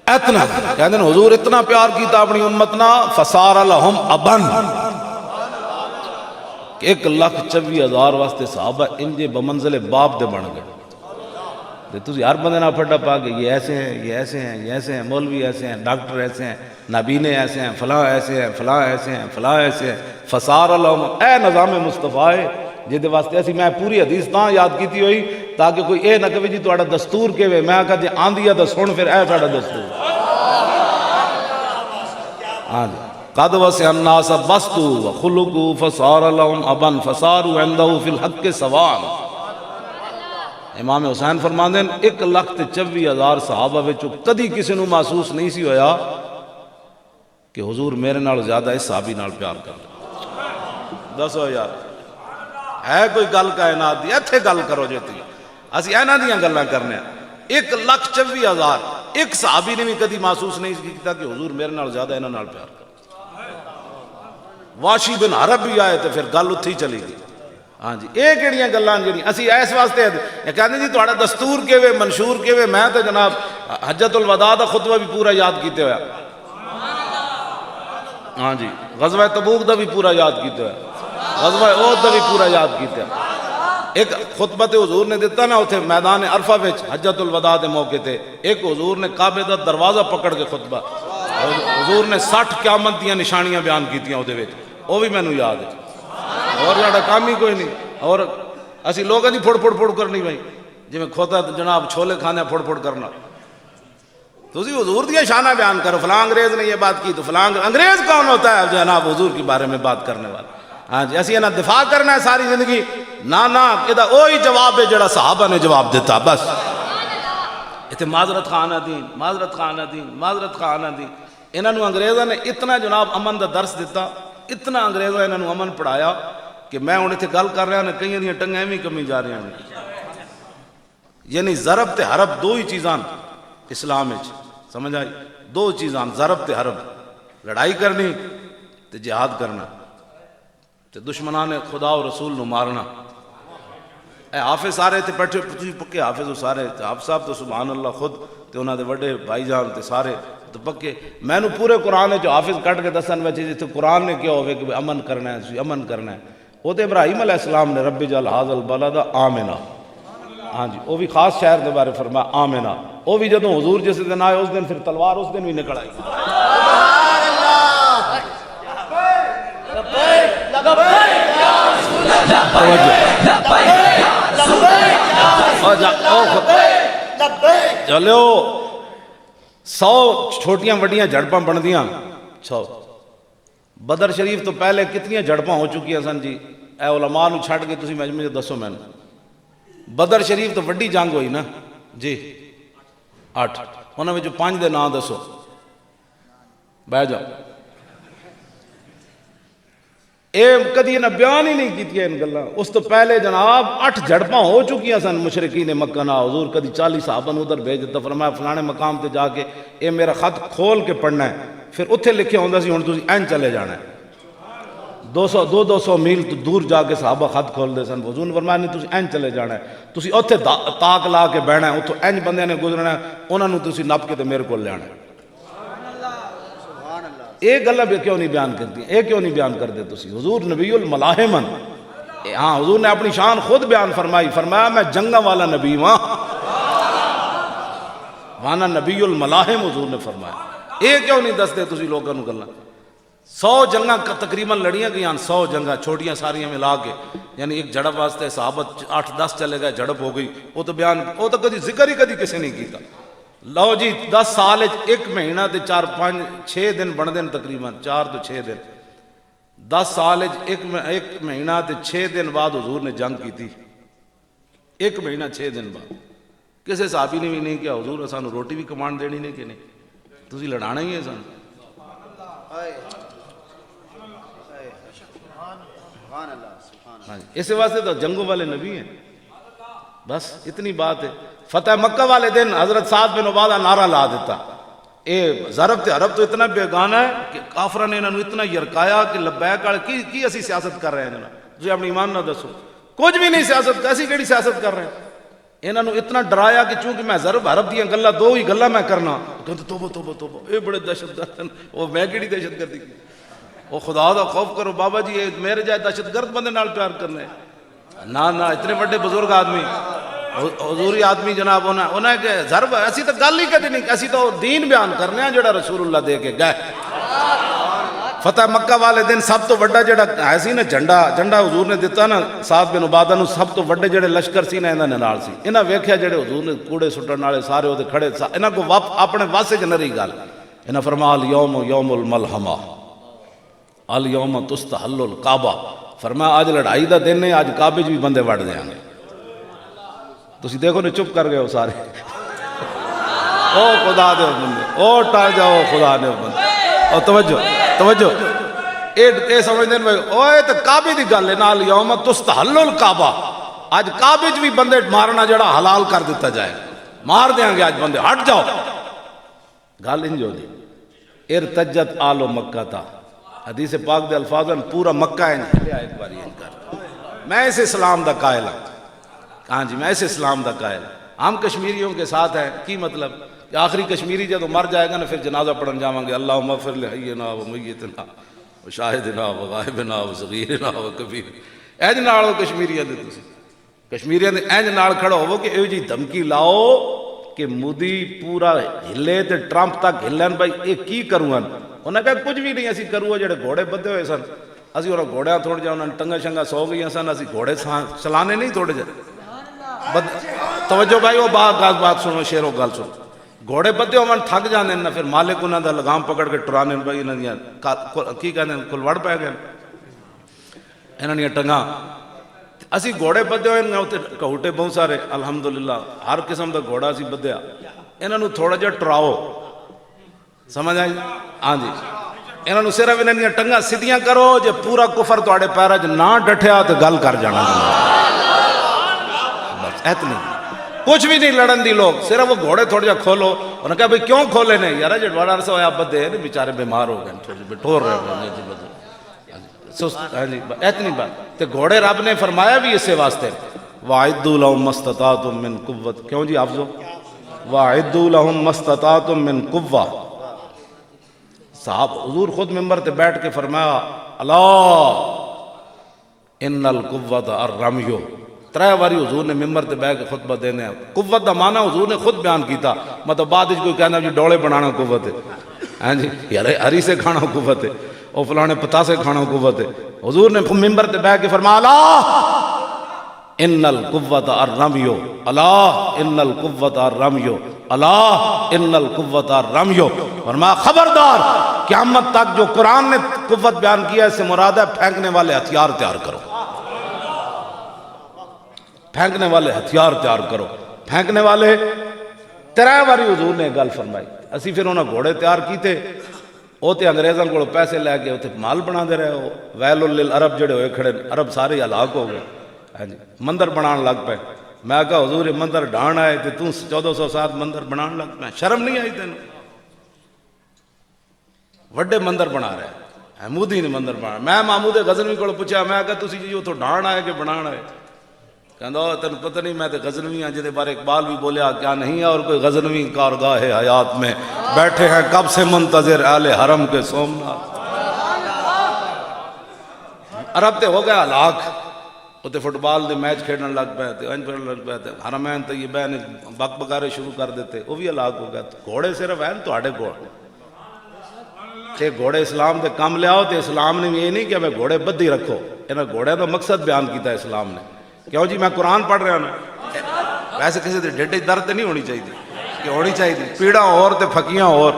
اتنا کہتے ہیں حضور اتنا پیار کیتا اپنی امتنا فصار لہم ابن. 1,24,000 واسطے صحابہ انجے بمنزل باپ دے بن گئے. تسی ہر بندے نہ پھڑا پا کہ یہ ایسے ہیں، یہ ایسے ہیں، یہ ایسے ہیں، مولوی ایسے ہیں، ڈاکٹر ایسے ہیں، نابینے ایسے ہیں، فلاں ایسے ہیں، فلاں ایسے ہیں، فلاں ایسے ہیں. فصار لہم اے نظام مصطفیٰ جہد واسطے اسی میں پوری حدیث تاں یاد کیتی ہوئی تاکہ کوئی اے نہ کہے جی تہاڈا دستور کیویں. میں کہا جی آندی ہے تو سن پھر اے ساڈا دستور. ہاں جی قد وسع الناس بسطوا وخلقوا فصار لهم ابا فصاروا عنده في الحق سواء. امام حسین فرماندے 1,24,000 صحابہ وچوں کدی کسی نو محسوس نہیں سی ہویا کہ حضور میرے نال زیادہ اس صحابی نال پیار کردا. دسو یار ہے کوئی گل کائنات دی؟ ایتھے گل کرو جے تی اسی اینا دیاں گلاں کرنے. 1,24,000 ایک صحابی نے بھی کدی محسوس نہیں کیتا کہ حضور میرے نال زیادہ انہاں نال پیار کردا. واشی بن حرب بھی آئے تو پھر گل اتھی چلی گئی. ہاں جی اے کیڑیاں گلاں جڑی اسی اس واسطے کہندے جی تہاڈا دستور کیویں منشور کیویں. میں تے جناب حجۃ الوداع دا خطبہ بھی پورا یاد کیتے ہویا. ہاں جی غزوہ تبوک دا بھی پورا یاد کیتے ہویا. غزوہ احد دا بھی پورا یاد کیتے ہیں. ایک خطبہ تے حضور نے دیتا نا اتھے میدان عرفہ وچ حجۃ الوداع دے موقع تے ایک حضور نے کعبے دا دروازہ پکڑ کے خطبہ حضور نے 60 قیامت دیاں نشانیاں بیان کیتیاں اودے وچ. وہ بھی مینوں یاد ہے. اور ساڈا کام ہی کوئی نہیں. اور اسی لوگاں دی پھڑ پھڑ پھڑ کرنی بھائی جویں کھوتا جناب چھولے کھانے پھڑ پھڑ کرنا. تسی حضور دیا شانہ بیان کرو. فلاں انگریز نے یہ بات کی تو فلاں انگریز کون ہوتا ہے جناب حضور کے بارے میں بات کرنے والا. ہاں جی اسی انہاں دفاع کرنا ہے ساری زندگی. نہ یہ وہی جواب ہے جڑا صحابہ نے جواب دیتا. بس اتنے معذرت خانہ دین، معذرت خانہ دین، معذرت خانہ دین. انہاں نو انگریزاں نے اتنا جناب امن دا درس دیتا، اتنا انگریزاں انہاں نو امن پڑھایا کہ میں ہن اتنے گل کر رہا ہوں کئی دیاں ٹنگاں ایویں کمی جا رہی ہیں. یعنی ضرب تے حرب دو ہی چیزاں اسلام وچ سمجھ آئی. دو چیزاں ضرب تے حرب. لڑائی کرنی تے جہاد کرنا تے دشمنان خدا و رسول نو مارنا. اے حافظ سارے تے بیٹھے تسی پکے حافظ ہو سارے. حافظ صاحب تو سبحان اللہ خود تے انہاں دے وڈے بھائی جان تے سارے تو پکے. میں نو پورے قرآن جو حافظ کٹ کے دسن وچ جتھے قرآن نے کیا ہوئے کہ امن کرنا ہے امن کرنا ہے. وہ تے ابراہیم علیہ السلام نے رب اجعل ھذا البلد آمنا. ہاں جی وہ بھی خاص شہر دے بارے فرمایا آمنا. وہ بھی جدوں حضور جس دن آئے اس دن پھر تلوار اس دن بھی نکل آئی. چلو 100 چھوٹیاں وڈیاں جھڑپاں بن دیاں 100. بدر شریف تو پہلے کتنی جھڑپاں ہو چکی ہیں سن جی. اے علماء نو چھڈ کے تسی مجمع دسو میں. بدر شریف تو وڈی جنگ ہوئی نا جی 8. انہاں وچوں 5 دے نام دسو. بہ جاؤ. اے کدی انہاں بیان ہی نہیں کیتیاں ان گلاں. اس تو پہلے جناب 8 جھڑپاں ہو چکی سن مشرکین مکہ نال. حضور کدی 40 صحابہ نو ادھر بھیج دیتا. فرمایا فلانے مقام تے جا کے اے میرا خط کھول کے پڑھنا ہے. پھر اتھے لکھیا ہوندا سی ہن تسی این چلے جانا ہے. 200 میل تو دور جا کے صحابہ خط کھول دے سن. حضور نے فرمایا نہیں تسی این چلے جانا ہے. تسی اتھے تاک لا کے بہنا ہے. اتھوں این بندے نے گزرنا ہے. انہاں نو تسی نپ کے تے میرے کول لے آنا ہے. ایک گلہ بھی کیوں نہیں بیان کرتی؟ ایک کیوں نہیں بیان کرتے تسی؟ حضور نبی الملاحمن. ہاں حضور نے اپنی شان خود بیان فرمائی. فرمایا میں جنگاں والا نبی ہاں. وانا نبی الملاحم حضور نے فرمایا. ایک کیوں نہیں دستے تسی لوگوں نو گلاں؟ 100 جنگاں تقریباً لڑیاں گئیاں. 100 جنگاں چھوٹیاں ساریاں ملا کے. یعنی ایک جھڑپ واسطے صحابہ 8-10 چلے گئے. جھڑپ ہو گئی. وہ تو بیان وہ تو کدی ذکر ہی کدی کسی نہیں کیتا. لو جی 10 سال 1 مہینہ تے 4-5-6 دن بن دن تقریباً 4 تو 6 دن. 10 سال 1 مہینہ تے 6 دن بعد حضور نے جنگ کی تھی. 1 ਮਹੀਨਾ 6 ਦਿਨ ਬਾਅਦ ਕਿਸੇ ਸਾਹਬੀ ਨੇ ਵੀ ਨਹੀਂ ਕਿਹਾ ਹੁਜ਼ੂਰ ਸਾਨੂੰ ਰੋਟੀ ਵੀ ਕਮਾਂਡ ਦੇਣੀ ਨੇ ਕਿ ਨਹੀਂ, ਤੁਸੀਂ ਲੜਾਣਾ ਹੀ ਹੈ ਸਾਨੂੰ। اس واسطے تو جنگوں والے نبی ہیں، بس اتنی بات ہے۔ فتح مکہ والے دن حضرت سعد بن عبادہ نعرہ لا دیتا، اے ضرب تے عرب تو اتنا بیگانہ ہے کہ کافرہ نے انہوں اتنا یرکایا کہ لبیک والے کی اسی سیاست کر رہے ہیں جناب، تجھے اپنی ایمان نہ دسو کچھ بھی نہیں سیاست، ایسی کیڑی سیاست کر رہے ہیں۔ انہوں نے اتنا ڈرایا کہ چونکہ میں ضرب عرب دیا گلا 2 ہی گلا میں کرنا، کہتے توبہ توبہ توبہ، اے بڑے دہشت گرد ہیں، وہ میں کیڑی دہشت گردی کی، وہ خدا دا خوف کرو بابا جی، میرے جائے دہشت گرد بندے نال پیار کرنے، نہ اتنے بڑے بزرگ آدمی حضوری آدمی جناب انہیں کہ ضرب ایسی تو گل ہی کدی نہیں، ایسی تو دین بیان کرنے ہیں جڑا رسول اللہ دے کے گئے۔ فتح مکہ والے دن سب تو بڑا جڑا ہے سی نا جھنڈا حضور نے دیتا نا سعد بن عبادہ نو، سب تو بڑے جڑے لشکر سی نا انہاں نال سی، انہاں ویکھیا جڑے حضور نے کوڑے سٹن والے سارے او تے کھڑے، انہاں کو اپنے واسے چ نری گل، انہاں فرمایا الیوم یوم الملحمہ الیوم تستحل الکعبہ، فرمایا آج لڑائی دا دن ہے، آج کعبے بھی بندے وڑ دیاں گے۔ تسی دیکھو نے چپ کر گئے ہو سارے، او خدا دے بندے، او ٹر جاؤ خدا دے بندے، او توجہ اے سمجھ دین بھائی، اوے تے کعبے دی گل ہے نال، یوم تستحل الکعبہ، آج کعبے بھی بندے مارنا جڑا حلال کر دیتا جائے، مار دیاں گے آج بندے، ہٹ جاؤ۔ گل انجو دی ارتجت آل مکہ تا، حدیث پاک دے الفاظاً پورا مکہ ہے لیا ایک باری انکار، میں اس اسلام دا قائل ہوں، ہاں جی میں اس اسلام دا قائل ہوں۔ ہم کشمیریوں کے ساتھ ہیں، کی مطلب کہ آخری کشمیری جب مر جائے گا نا پھر جنازہ پڑھن جاواں گے، اللہم اغفر لحینا و میتنا و شاہدنا و غائبنا و صغیرنا و کبیر، اینج نال کشمیریاں دے تسی کشمیریاں دے اینج نال کھڑا ہوو کہ ایو جی دھمکی لاؤ کہ مودی پورا ہلے تے ٹرمپ تک ہلن بھائی اے کی کروں گا، انہاں کہا کچھ بھی نہیں اسی کروں، جڑے گھوڑے بدھے ہوئے سن اسی انہاں گھوڑیاں تھوڑ جا، انہاں ٹنگا شنگا سو گئی سن، اسی گھوڑے چلانے نہیں تھوڑے جا، توجہ بھائی وہ بات سنو، شیر و گل سنو، گھوڑے بدھے ہومن تھک جاندے نا، پھر مالک انہاں دا لگام پکڑ کے ٹرانے بھائی انہاں دیاں کی کہندے کلوڑ پے گئے انہاں دیاں ٹنگاں، اسی گھوڑے بدھے ہوئے نا، کہوٹے بہت سارے الحمدللہ ہر قسم دا گھوڑا اسی بدھیا، انہاں نو تھوڑا جا ٹراؤ، سمجھ آئی؟ ہاں جی انہاں نو صرف انہاں دیاں ٹنگاں سیدھیاں کرو، جے پورا کفر تواڈے پیراں وچ نہ ڈٹھیا تے گل کر جانا، بس اتنی کچھ بھی نہیں لڑن دی، لوگ صرف وہ گھوڑے تھوڑے جا کھولو، انہوں نے کہا بھئی کیوں کھولے نے یارا، جو بڑا عرصہ ہویا بدھے ہیں بیچارے بیمار ہو گئے تھوڑے بٹور رہے ہیں، اتنی بات تے گھوڑے رب نے فرمایا بھی اسے واسطے، وَاعِدُّوا لَهُم مَّا اسْتَطَعْتُم مِّن قُوَّةٍ، کیوں جی حافظو، وَاعِدُّوا لَهُم مَّا اسْتَطَعْتُم مِّن قُوَّةٍ، صاحب حضور خود ممبر تے بیٹھ کے فرمایا اللہ ان القوۃ الرمی، 3 باری حضور نے ممبر تے بیٹھ کے خطبہ دینے، قوت دا معنی حضور نے خود بیان کیتا، مطلب بعد کوئی کہنا جی ڈولے بنانا قوت ہے، ہاں جی یار ہری سے کھانا قوت ہے، او فلانے پتا سے کھانا قوت ہے، حضور نے ممبر تے بیٹھ کے فرمایا اللہ ان القوۃ الرمی، اللہ ان القوۃ الرمی، اللہ ان القوۃ الرمی، فرمایا خبردار قیامت تک جو قرآن نے قوت بیان کیا ہے اس سے مراد ہے پھینکنے والے ہتھیار تیار کرو، پھینکنے والے ہتھیار تیار کرو، پھینکنے والے 3 باری حضور نے گل فرمائی، اسی پھر انہوں نے گھوڑے تیار کیتے، وہ تے انگریزاں کو پیسے لے کے اتنے مال بنا دے رہے ہو، ویل للعرب جڑے ہوئے کھڑے، عرب سارے ہلاک ہو گئے، ہاں جی مندر بنان لگ پے، میں کہا حضور یہ مندر ڈھان آئے تے توں 1407 مندر بنان لگ پے، شرم نہیں آئی تینوں، وڈے مندر بنا رہے ہیں، محمودی نے مندر بنا، میں محمود غزنوی کو پوچھا، میں کہا تسی جی اتوں ڈھان آئے کہ بنان آئے، کہندا تینوں پتہ نہیں میں تے غزنوی ہاں، جہدے بارے اقبال بھی بولیا کیا نہیں ہے اور کوئی غزنوی کارگاہ حیات میں بیٹھے ہیں کب سے منتظر اہل حرم کے سومناتھ، عرب تے ہو گیا ہلاک، اتنے فٹ بال دے میچ کھیلنے لگ پے تے انج پھرن لگ پے تے حرمین طیبین بک بکارے شروع کر دیتے، وہ بھی ہلاک ہو گیا، گھوڑے صرف ہیں تواڈے کول، تے گھوڑے اسلام دے کام لیاؤ، تے اسلام نے یہ نہیں کہ میں گھوڑے بدھی رکھو، انہاں گھوڑے دا مقصد بیان کیتا ہے اسلام نے، کیوں جی میں قرآن پڑھ رہا ہوں، ویسے کسی دے ڈیڈے درد نہیں ہونی چاہیے، کہ ہونی چاہیے پیڑا اور تے پھکیاں اور،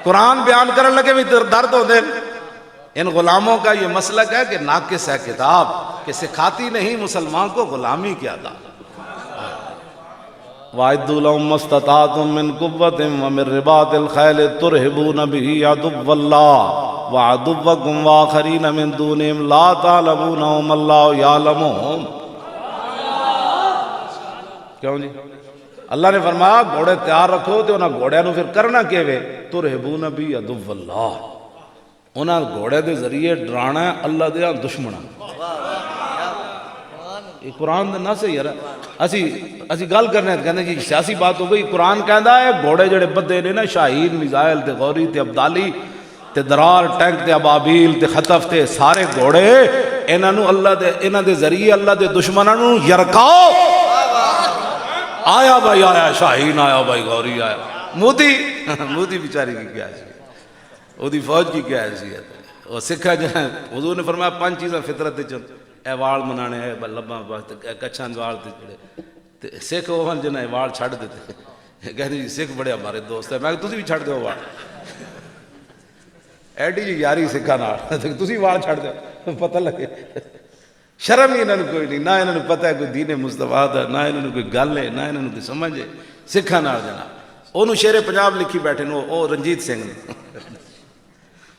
قرآن بیان کرن لگے بھی درد ہوندے، ان غلاموں کا یہ مسلک ہے کہ ناقص ہے کتاب، کہ سکھاتی نہیں مسلمان کو غلامی کیا تھا۔ وَأَعِدُّوا لَهُم مَّا اسْتَطَعْتُم مِّن قُوَّةٍ وَمِن رِّبَاطِ الْخَيْلِ تُرْهِبُونَ بِهِ عَدُوَّ اللَّهِ وَعَدُوَّكُمْ وَآخَرِينَ مِن دُونِهِمْ لَا تَعْلَمُونَهُمُ اللَّهُ يَعْلَمُهُمْ۔ کیوں جی؟ اللہ نے فرمایا گھوڑے تیار رکھو تے انہاں گھوڑیاں نو پھر کرنا کیویں؟ تُرْهِبُونَ بِهِ عَدُوَّ اللَّهِ، انہاں گھوڑے دے ذریعے ڈرانا ہے اللہ دے دشمناں۔ یہ قرآن دا نہ صحیح ہے، اسی گل کرنے کہنے جی سیاسی بات ہو گئی۔ قرآن کہندا ہے گھوڑے جڑے بدے نے نا، شاہین، میزائل تے غوری تے ابدالی تے درار، ٹینک تے ابابیل تے خطف تے سارے گھوڑے، انہاں نو اللہ دے، انہاں دے ذریعے اللہ دے دشمناں نو یرکاؤ۔ آیا بھائی آیا، شاہین آیا بھائی، غوری آیا۔ مودی بیچاری کی کیا حیثیت، وہ دی فوج کی کیا حیثیت ہے؟ وہ سکھا جہاں حضور نے فرمایا 5 چیزاں فطرت دے چند، اے وال منانے، اے لباں واسطے، کچھاں وال تے جڑے تے سکھ وہ ہن جنہیں وال چھڈ دیتے، کہتے جی سکھ بڑے ہمارے دوست ہیں۔ میں کہ تسی بھی چھڈ دیو وال، ایڈی جی یاری سکھاں نال، تسی وال چھڈ دیو پتہ لگے۔ شرم ہی انہاں نوں کوئی نہیں، نہ انہاں نوں پتہ ہے کوئی دین مصطفیٰ دا، نہ انہاں نوں کوئی گل ہے، نہ انہاں نوں کوئی سمجھ ہے سکھاں نال جناب۔ انہوں شیر پنجاب لکھی بیٹھے نو، او رنجیت سنگھ نے،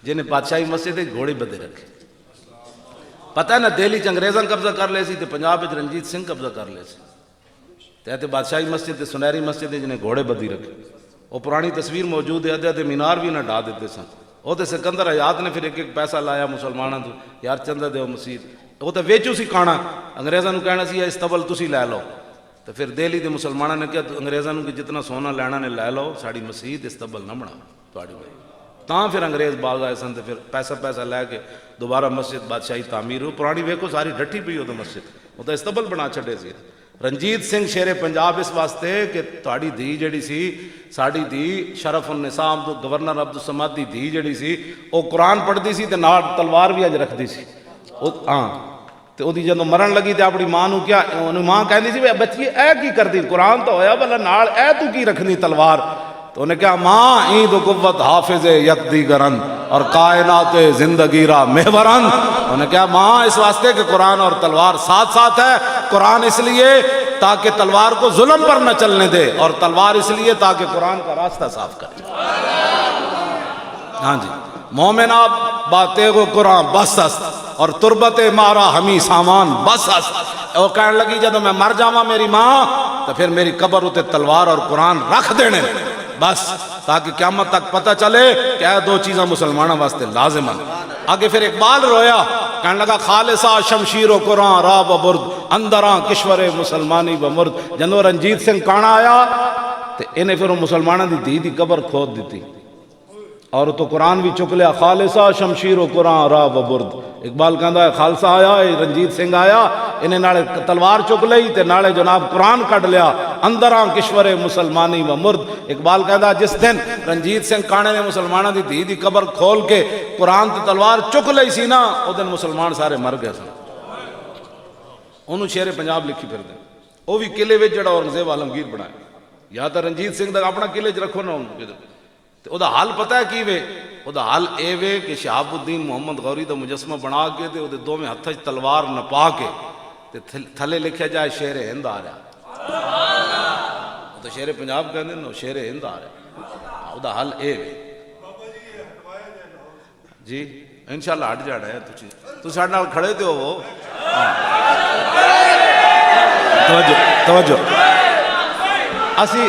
جنہیں بادشاہی مسجد دے گھوڑے بدے رکھے۔ پتہ ہے نا دہلی چ انگریزاں قبضہ کر لے سی تے پنجاب وچ رنجیت سنگھ قبضہ کر لے سی، تے بادشاہی مسجد تے سنہری مسجد دے جنہیں گھوڑے بدی رکھے۔ وہ پرانی تصویر موجود ہے، ادھے مینار بھی نہ ڈھا دیتے سن۔ وہ تے سکندر حیات نے پھر ایک پیسہ لایا مسلمانوں تو، یار چندہ دیو مسجد، وہ تو ویچو سی کھانا، انگریزاں نو کہنا سی استبل تسی لے لو۔ تو پھر دہلی دے مسلمانوں نے کہا انگریزاں نو کہ جتنا سونا لینا نے لے لو، ساڑی مسجد استبل نہ بنا تواڈی بھائی۔ تاں پھر انگریز باز آئے سن تے پھر پیسہ لے کے دوبارہ مسجد بادشاہی تعمیر ہو۔ پرانی ویکھو ساری ڈٹھی پئی ہو تو مسجد، وہ تو استبل بنا چھڈے سی۔ رنجیت سنگھ شیر پنجاب اس واسطے کہ تہاڈی دھی جڑی سی، ساڈی دھی شرف النساء گورنر عبدالصمد دی دھی جڑی سی، وہ قرآن پڑھدی سی تے نال تلوار بھی اج رکھدی سی۔ ہاں تے وہ جدوں مرن لگی تے اپنی ماں نو کیا، انہوں ماں کہندی سی بچی اے کی کردی، قرآن تو ہویا بھلا نال اے تو کی رکھنی تلوار؟ تو انہیں کہا ماں عید و قوت حافظ یک دیگرن اور کائنات زندگی را محورن۔ انہیں کہا ماں اس واسطے کہ قرآن اور تلوار ساتھ ساتھ ہے، قرآن اس لیے تاکہ تلوار کو ظلم پر نہ چلنے دے، اور تلوار اس لیے تاکہ قرآن کا راستہ صاف کرے۔ ہاں جی، مومنہ باتیں کو قرآن بس است اور تربت مارا ہمیں سامان بس است۔ وہ کہنے لگی جب میں مر جاواں میری ماں تو پھر میری قبر اتے تلوار اور قرآن رکھ دینے بس، تاکہ قیامت تک پتہ چلے کہ یہ 2 چیزاں مسلمانوں واسطے لازم ہیں۔ آگے پھر اقبال رویا، کہنے لگا خالصہ شمشیر و قرآن را و برد اندراں کشور مسلمانی و مرد۔ جنو رنجیت سنگھ کانا آیا تو انہیں پھر مسلمانوں دی دی قبر کھود دیتی، اور تو قرآن بھی چک لیا، خالصہ شمشیر و قرآن را و برد۔ اقبال کہندا ہے خالصہ آیا، رنجیت سنگھ آیا، انہیں نالے تلوار چک لئی تے نالے جناب قرآن کٹ لیا، اندراں کشور مسلمانی و مرد۔ اقبال کہندا جس دن رنجیت سنگھ کانے نے مسلمانوں دی دی قبر کھول کے قرآن تے تلوار چک لئی سی نا، او دن مسلمان سارے مر گئے سن۔ انہوں شیر پنجاب لکھی پھر دے، وہ بھی قلعے وچ جڑا اورنگزیب عالمگیر بنایا، یا تو رنجیت سنگھ دا اپنا قلعے چ رکھو نا تے او دا حال پتہ ہے کی وے؟ او دا حال اے وے کہ شہاب الدین محمد غوری دا مجسمہ بنا کے تے او دے 2 ہتھاں وچ تلوار نپا کے تے تھلے لکھیا جائے شیر ہند آ رہا، تو شیر پنجاب کہندے نے شیر ہند آ رہا، او دا حال اے وے جی۔ انشاءاللہ ہٹ جانا ہے، تو ساڈے نال کھڑے تے ہو۔ توجہ اسی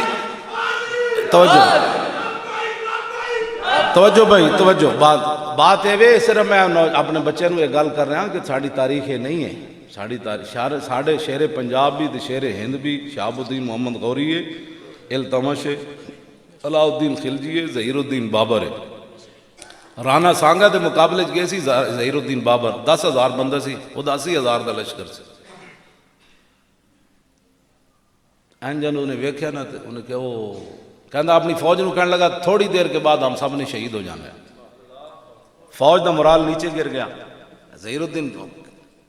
توجہ بھائی توجہ، بات اے وے، صرف میں اپنے بچے نو یہ گل کر رہا ہوں کہ ساڑی تاریخ یہ نہیں ہے، ساڑی تاریخ ساڑھے شیر پنجاب بھی تے شیر ہند بھی شہاب الدین محمد غوری ہے، التمش ہے، علاء الدین خلجی ہے، ظہیر الدین بابر ہے۔ رانا سانگا دے مقابلے گئے سی ظہیر الدین بابر، 10,000 بندہ سی، وہ 80,000 دا لشکر سی۔ انجن انہیں ویکھیا نا تے انہیں کہ وہ کہندا اپنی فوج نو کہنے لگا تھوڑی دیر کے بعد ہم سب نے شہید ہو جانا ہے۔ فوج دا مرال نیچے گر گیا۔ ظہیر الدین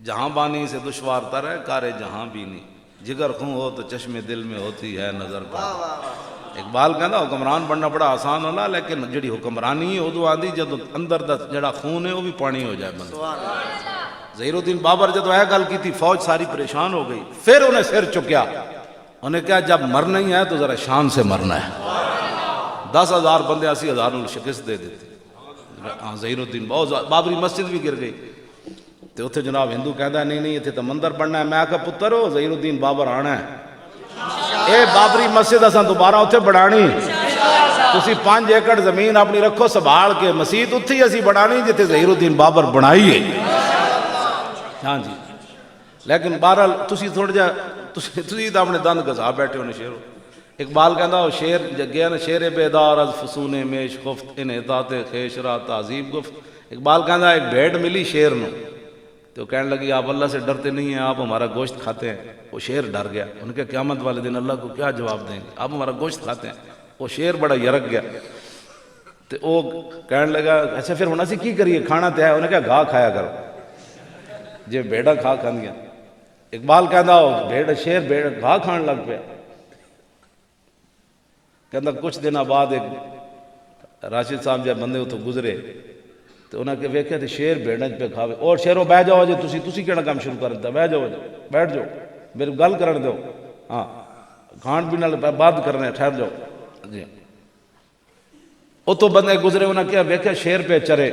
جہاں بانی سے دشوار تر ہے کارے جہاں بھی نہیں، جگر خوں ہو تو چشم دل میں ہوتی ہے نظر پر۔ اقبال کہندا حکمران بننا بڑا آسان ہونا، لیکن جڑی حکمرانی ہے ادو آندی جدو اندر دا جڑا خون ہے وہ بھی پانی ہو جائے بندہ۔ ظہیر الدین بابر جدو یہ گل کی تھی فوج ساری پریشان ہو گئی، پھر انہیں سر چکیا، انہیں کہا جب مرنا ہی ہے تو ذرا شان سے مرنا ہے۔ 10,000 بندے 80,000 شکست دے دیتے۔ ہاں ظہیر الدین بہت، بابری مسجد بھی گر گئی تو اتنے جناب ہندو کہندا نہیں نہیں اتنے تو مندر بننا ہے۔ میں کہا پتر ہو ظہیر الدین بابر آنا ہے، اے بابری مسجد اساں دوبارہ اتنے بڑھانی، تسی 5 ایکڑ زمین اپنی رکھو سنبھال کے، مسجد اتھی اسی بڑھانی جتے ظہیر الدین بابر بنائی ہے۔ ہاں جی، لیکن بہرحال تسی تھوڑا جا تسی تو اپنے دند گزا بیٹھے ہونے شیرو۔ اقبال کہندا وہ شیر گیا نا، شیر بیدار از فسون میش خفت ان اطاعت خیش را تعذیب گفت۔ اقبال کہندا ایک بھیڑ ملی شیر نو، تو کہنے لگی آپ اللہ سے ڈرتے نہیں ہیں، آپ ہمارا گوشت کھاتے ہیں۔ وہ شیر ڈر گیا، ان کے قیامت والے دن اللہ کو کیا جواب دیں گے، آپ ہمارا گوشت کھاتے ہیں۔ وہ شیر بڑا یرک گیا، تو وہ کہنے لگا اچھا پھر ہن اسی کی کریے، کھانا تے ہے، انہیں کہا گھا کھایا کرو جی بھیڑا کھا کھاندیاں۔ اقبال کہندا بھیڑ شیر بھیڑ گھا کھان لگ پیا۔ کہندا کچھ دن بعد ایک راشد صاحب جب بندے اتوں گزرے تو انہوں نے ویکھیا تے شیر بھیڑاں پہ کھاوے، اور شیرو بہ جاؤ جی تسی کیڑا کام شروع کر دیتا، بہ جاؤ جی بیٹھ جاؤ میری گل کرن دو، ہاں کھان پینے والے بعد کرنے ٹھہر جاؤ جی۔ اتوں بندے گزرے، انہوں نے کہا ویکھیا شیر پہ چرے،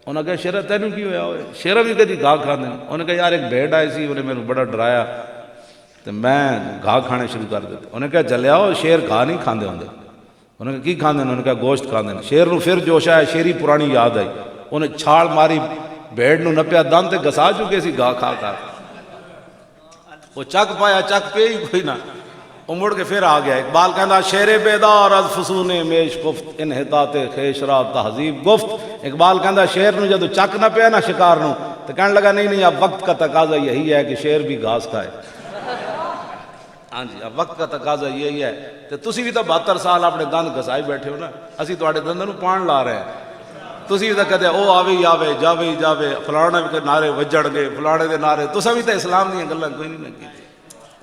انہوں نے کہا شیرا تینوں کی ہویا ہوئے، شیرا بھی کدی گھا کھاندے، انہوں نے کہا یار ایک بھیڑ آئی سی انہیں میں بڑا ڈرایا تو میں گھا کھانے شروع کر دیتے۔ انہوں نے کہا چلیا ہو شیر گھا نہیں کھاندے ہوندے، انہوں نے کہا کی کھاندے، انہوں نے کہا گوشت کھاندے۔ شیر نو پھر جوش آیا، شیری پرانی یاد آئی، انہیں چھال ماری، بھیڑ نو نپیا دان تے گسا چکے سی گھا کھا کھا، وہ چک پایا چک پہ ہی کوئی نہ، وہ مڑ کے پھر آ گیا۔ اقبال کہندا شیر بیدار از فسون میش خفت انحطاط خیش را تہذیب گفت۔ اقبال کہندا شیر نو جدو چک نہ پیا نا شکار نو تو کہنے لگا نہیں نہیں اب وقت کا تقاضا یہی ہے کہ شیر بھی گھاس کھائے۔ ہاں جی اب وقت کا تقاضا یہی ہے، تو تسی بھی تو 72 سال اپنے دند گسائی بیٹھے ہو نا، اسی تواڈے دنداں نو پان لا رہے ہیں، تسی بھی تو کہتے او آوے ہی آوے جاوے ہی جاوے، فلانے کے نعرے وجڑ گئے، فلانے دے نعرے، تساں بھی تو اسلام دیاں گلاں کوئی نہیں لگی،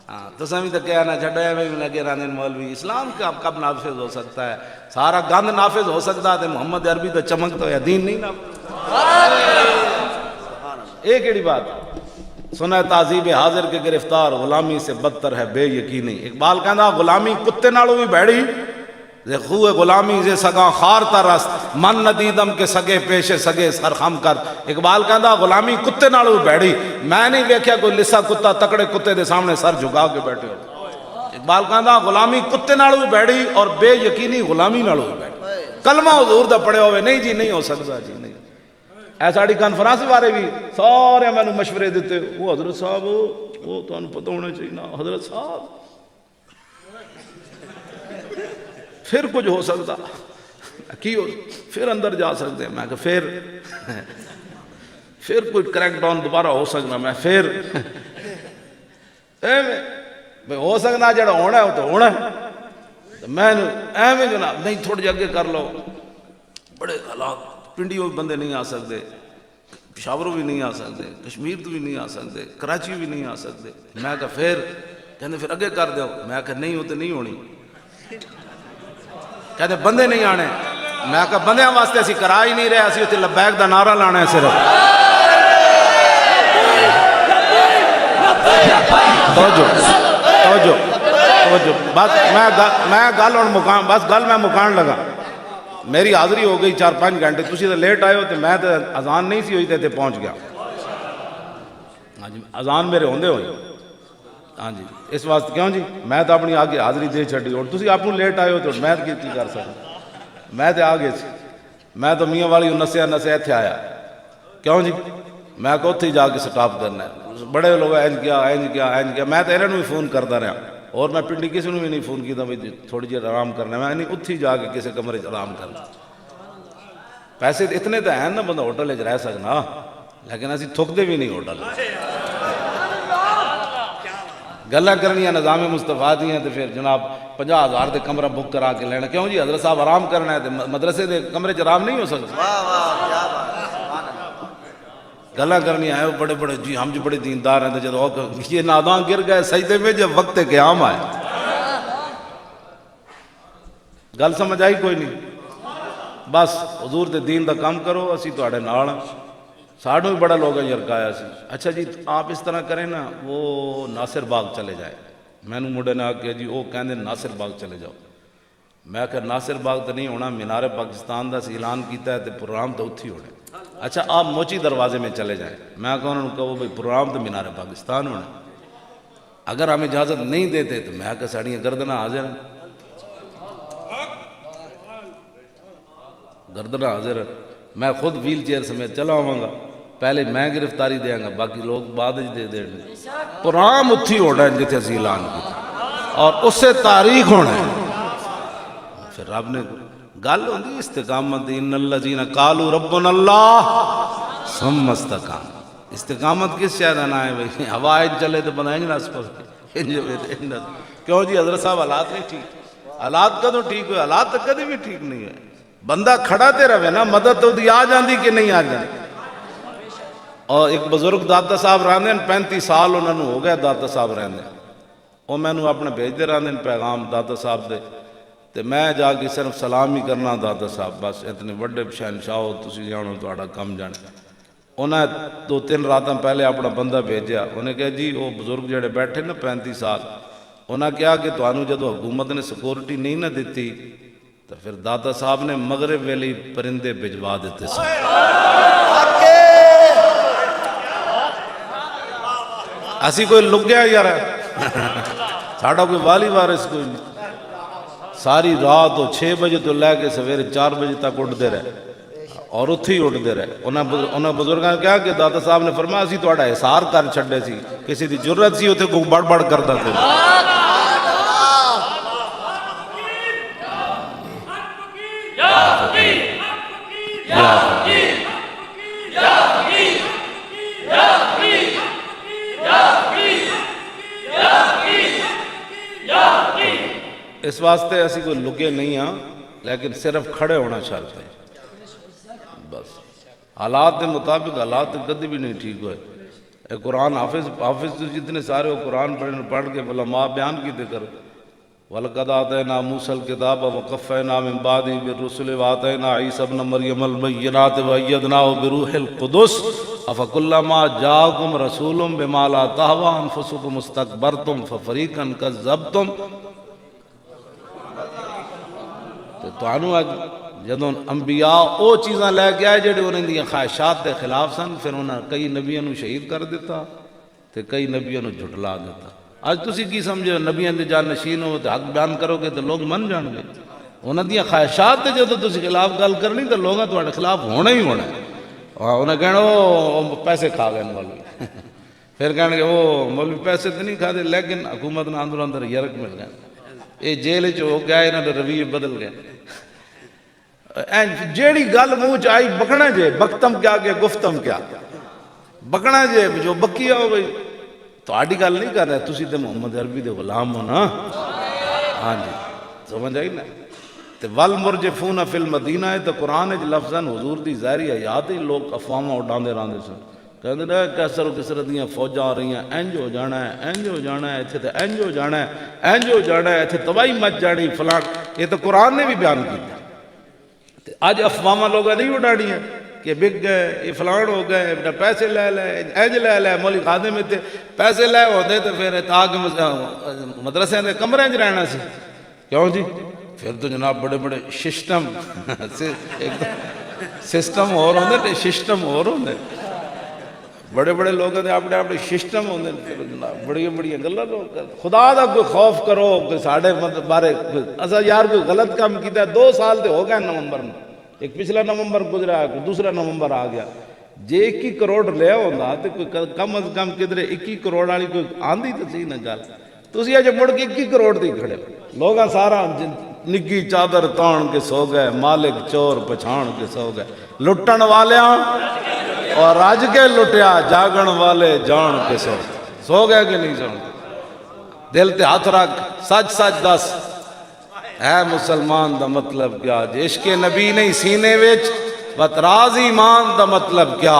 ہاں تساں بھی تو کہیا نہ چھڈیا میں لگے رہنے مولوی، اسلام کا کب نافذ ہو سکتا ہے؟ سارا گند نافذ ہو سکتا ہے تو محمد عربی تو چمکتا ہے، دین نہیں نافذ۔ ایک ایڑی بات سنا تعذیب حاضر کے گرفتار، غلامی سے بدتر ہے بے یقینی۔ اقبال کہندا غلامی کتے نالوں بھی بھڑی، خوہ غلامی سے سگاں خار ترس، من ندیدم کے سگے پیشے سگے سر خم کر۔ اقبال کہندا غلامی کتے نالوں بھی بھڑی، میں نہیں ویکھیا کوئی لسا کتا تکڑے کتے دے سامنے سر جھکا کے بیٹھے ہو۔ اقبال کہندا غلامی کتے نالوں بھی بھڑی اور بے یقینی غلامی نالوں بھی بھڑی۔ کلمہ حضور دا پڑھے ہوئے نہیں جی نہیں ہو سکتا جی نہیں۔ اے ساڑی کانفرنس بارے بھی سارے میں نے مشورے دیتے، وہ حضرت صاحب وہ تو انہوں پتہ ہونا چاہیے نا حضرت صاحب پھر کچھ ہو سکتا کی ہو، پھر اندر جا سکتے ہیں، میں کہ پھر کوئی کریک ڈاؤن دوبارہ ہو سکنا، میں پھر ہو سکنا جڑا ہونا ہے وہ تو ہونا ہے، میں ایویں جناب نہیں تھوڑے اگے کر لو، بڑے حالات پنڈیوں بھی بندے نہیں آ سکتے، پشاوروں بھی نہیں آ سکتے، کشمیر تو بھی نہیں آ سکتے، کراچی بھی نہیں آ سکتے، میں کہ پھر کہتے پھر اگے کر دو، میں کہ نہیں ہوتے نہیں ہونی، کہتے بندے نہیں آنے، میں کہا بندیاں واسطے اسی کرا ہی نہیں رہے، اسی ہوتے لبیک دا نعرہ لانا ہے صرف۔ توجہ بس میں گل اور مقام بس گل میں مکان لگا، میری حاضری ہو گئی 4-5 گھنٹے، تسی تو لیٹ آئے ہو تو میں تو اذان نہیں سی ہوئی تے پہنچ گیا، ہاں جی اذان میرے ہوندے ہوئی، ہاں جی اس واسطے کیوں جی میں تو اپنی آگے حاضری دے چھڑی، اور تسی آپ لیٹ آئے ہو تو میں کی کر سکتا، میں تو آگے سی، میں تو میاں والی نسیا اتنے آیا، کیوں جی میں کہ اتنے جا کے سٹاپ کرنا ہے، بڑے لوگ اینج کیا، میں تو انہوں بھی فون کرتا رہا، اور میں پنڈی کسی نے بھی نہیں فون کیا بھائی تھوڑی جی آرام کرنا، میں نہیں اتھی جا کے کسی کمرے آرام کرنا، پیسے اتنے تو ہیں نا بندہ ہوٹل رہ سکنا، لیکن اسی تھکتے بھی نہیں ہوٹل، گلاں کرنیاں نظام مصطفیٰ دی ہیں تو پھر جناب 50,000 دے کمرہ بک کرا کے لینا، کیوں جی حضرت صاحب آرام کرنا ہے تو مدرسے دے کمرے آرام نہیں ہو سکتا، گلاں کرنیاں ہیں بڑے بڑے جی ہم جو بڑے دیندار ہیں تو جب یہ ناداں گر گئے سجدے میں جب وقت قیام آئے، گل سمجھ آئی کوئی نہیں؟ بس حضور دے دین دا کام کرو، اسی تواڈے نال ہاں۔ ساڈوں بھی بڑا لوگاں یرکایا سی، اچھا جی آپ اس طرح کریں نا، وہ ناصر باغ چلے جائے۔ میں نے مڈے نے آکھیا جی وہ کہندے ناصر باغ چلے جاؤ۔ میں کہ ناصر باغ تو نہیں ہونا، مینار پاکستان دا سی اعلان کیتا ہے تے پروگرام تو اتھی ہونا۔ اچھا آپ موچی دروازے میں چلے جائیں۔ میں کہ انہوں نے کہو بھائی پروگرام تو مینار پاکستان ہونا، اگر ہم اجازت نہیں دیتے تو میں کہ ساڑیاں گردناں حاضر ہیں، گردناں حاضر ہیں۔ میں خود ویل چیئر سمیت چلا آواں گا، پہلے میں گرفتاری دیاں گا، باقی لوگ بعد دے دیں گے۔ پروگرام اتھی ہونا ہے جتھے اسی اعلان کیتا اور اس سے تاریخ ہونا ہے۔ پھر رب نے گل ہوندی استقامت، ان الذین قالوا ربنا اللہ ثم استقاموا۔ استقامت کس شے دا نام ہے بھائی؟ ہوا چلے تو بنائیں گے نا اس پر، کیوں جی حضرت صاحب حالات نہیں ٹھیک؟ حالات کدوں ٹھیک ہوئے؟ حالات تو کدی بھی ٹھیک نہیں ہوئے۔ بندہ کھڑا تے رہے نا، مدد تو دی آ جاندی کہ نہیں آ جاندی۔ اور ایک بزرگ داتا صاحب رہندے 35 سال انہوں نے ہو گیا داتا صاحب رہندے، وہ میں نے اپنے بھیجتے رہندے پیغام داتا صاحب دے، تے میں جا کے صرف سلام ہی کرنا داتا صاحب، بس اتنے بڑے شہنشاہ ہو تسی جانو تہاڈا کم جانے۔ انہیں 2-3 راتاں پہلے اپنا بندہ بھیجیا، انہیں کہا جی وہ بزرگ جڑے بیٹھے نا 35 سال، انہیں کہا کہ تانوں جدو حکومت نے سیکورٹی نہیں نہ دیتی تو پھر داتا صاحب نے مغرب ویلی پرندے بھجوا دیتے سن۔ اسی کوئی لگ گیا یار، ساڑھا کوئی والی وارث کوئی نہیں۔ ساری رات وہ 6 بجے تو لے کے سویرے 4 بجے تک اٹھتے رہے اور اتھی اٹھتے رہے۔ انہاں بزرگاں نے کہا کہ داتا صاحب نے فرمایا اسی تہاڈا احسار کر چھڈے سی، کسی دی جرت سی اتھے کوئی بڑ بڑ کردا تے۔ اس واسطے اسی کوئی لگے نہیں ہاں، لیکن صرف کھڑے ہونا شرط ہے بس۔ حالات کے مطابق حالات کدی بھی نہیں ٹھیک ہوئے۔ اے قرآن حافظ تو جتنے سارے وہ قرآن پڑھ کے علماء بیان کیتے کر، وَلَقَدْ آتَيْنَا مُوسَى الْكِتَابَ وَقَفَّيْنَا مِن بَعْدِهِ بِالرُّسُلِ وَآتَيْنَا عِيسَى ابْنَ مَرْيَمَ الْبَيِّنَاتِ وَأَيَّدْنَاهُ بِرُوحِ الْقُدُسِ أَفَكُلَّمَا جَاءَكُمْ رَسُولٌ بِمَا لَا تَهْوَىٰ أَنفُسُكُمُ اسْتَكْبَرْتُمْ فَفَرِيقًا كَذَّبْتُمْ۔ تو جدوں انبیاء او چیزاں لے کے آئے جڑے انہاں دی خواہشات دے خلاف سن، پھر انہاں کئی نبیوں نو شہید کر دیتا تے کئی نبیوں نو جھٹلا دیتا۔ آج تسی کی سمجھو نبیوں دے جان نشین ہو تے حق بیان کرو گے تو لوگ من جان گے۔ انہاں دی خواہشات تے جدوں تسی خلاف گل کرنی تو لوگاں تہاڈے خلاف ہونا ہی ہونا ہے۔ انہاں کہنا او پیسے کھا گئے مولوی، پھر کہن گے او مولوی پیسے تو نہیں کھا دے لیکن حکومت نے اندر اندر یرک مل گئے، یہ جیل چ ہو گیا، انہاں دے رویے بدل گئے۔ جیڑی گل منہ آئی بکنا جے، بکتم کیا کہ گفتم کیا، بکنا جے جو بکیا ہو بھائی تو آڈی گل نہیں کر رہے، تسی تے محمد عربی دے غلام ہو نا۔ ہاں جی سمجھ آئی نا۔ تے والمرجفون فی المدینہ ہے تو قرآن لفظاً حضور دی ظاہری حیات ہی لوگ افواہاں اڈاندے رہندے سن، کہندے نے کیسر و کسر دیاں فوجاں آ رہی ہیں، اینج ہو جانا ہے، اینج ہو جانا ہے، ایتھے تے اینج ہو جانا ہے، اینج ہو جانا ہے، ایتھے تباہی مچ جانی فلاں۔ یہ تو قرآن نے بھی بیان کیا۔ آج افواہاں لوگاں نہیں اڈانی ہیں کہ بک گئے، یہ فلان ہو گئے، پیسے لے لے، اینج لے لے، مولی خادم تے پیسے لے ہوتے تو پھر تاکہ مدرسے دے کمرے وچ رہنا سی، کیوں جی؟ پھر تو جناب بڑے بڑے سسٹم اور ہوندے تے سسٹم اور ہوندے، بڑے بڑے لوگوں دے اپنے اپنے سسٹم ہوندے، جناب بڑی بڑی گلاں لوگ۔ خدا دا کوئی خوف کرو کہ ساڈے بارے اسا یار کوئی غلط کام کیتا ہے، 2 سال تے ہو گئے نومبر میں، ایک پچھلا نومبر گزرا ہے، کوئی دوسرا نومبر آ گیا، جے 21 کروڑ لیا ہوندا تے کوئی کم از کم کدھر 21 کروڑ والی کوئی آندی تے سی نا گل۔ تسی اج مڑ کے 21 کروڑ دی کھڑے، لوگاں سارا نگی چادر تان کے سو گئے، مالک چور پچھان کے سو گئے، لٹن والیاں اور راج کے لٹیا، جاگن والے جان کے سو گئے کہ نہیں سو گئے؟ دل تے ہاتھ رکھ، سچ سچ دس، اے مسلمان دا مطلب کیا؟ عشق نبی نہیں سینے وچ بتراز ایمان دا مطلب کیا؟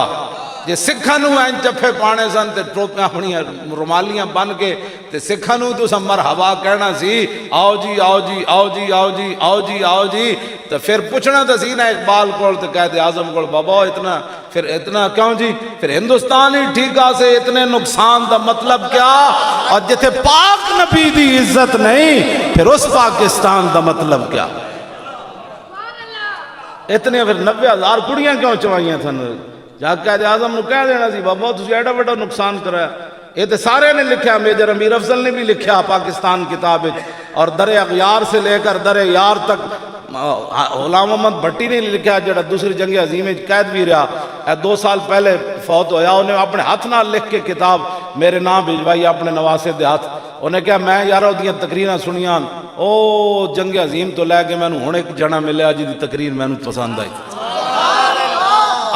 جے سکھاں نو این چفے پانے سن تے ٹوپیاں اپنی رومالیاں بن کے تے سکھاں نو تو مرحبا کہنا سی آؤ جی آؤ جی آؤ جی آؤ جی آؤ جی آؤ جی، تو پھر پوچھنا تو سی نا اقبال کو تے قائد اعظم کو بابا اتنا پھر اتنا کیوں جی، پھر ہندوستان ہی ٹھیکا سے اتنے نقصان دا مطلب کیا، اور جتھے پاک نبی دی عزت نہیں پھر اس پاکستان دا مطلب کیا، اتنے پھر 90,000 کڑیاں کیوں چوائیاں تھن، جا قائد اعظم نو کہہ دینا سی بابا تسی ایڈا بڑا نقصان کرایا، یہ تو سارے نے لکھا، میجر امیر افضل نے بھی لکھا پاکستان کتاب، اور در اغیار سے لے کر در یار تک غلام محمد بھٹی نے لکھا جڑا دوسری جنگ عظیم قید بھی رہا، 2 سال پہلے فوت ہویا، انہیں اپنے ہاتھ نہ لکھ کے کتاب میرے نام بھیجوائی اپنے نواسے دے ہاتھ، انہیں کہا میں یارو دیاں تقریراں سنیاں، او جنگ عظیم تو لے کے میں نے ہن ایک جنا ملیا جی دی تقریر میں نے پسند آئی،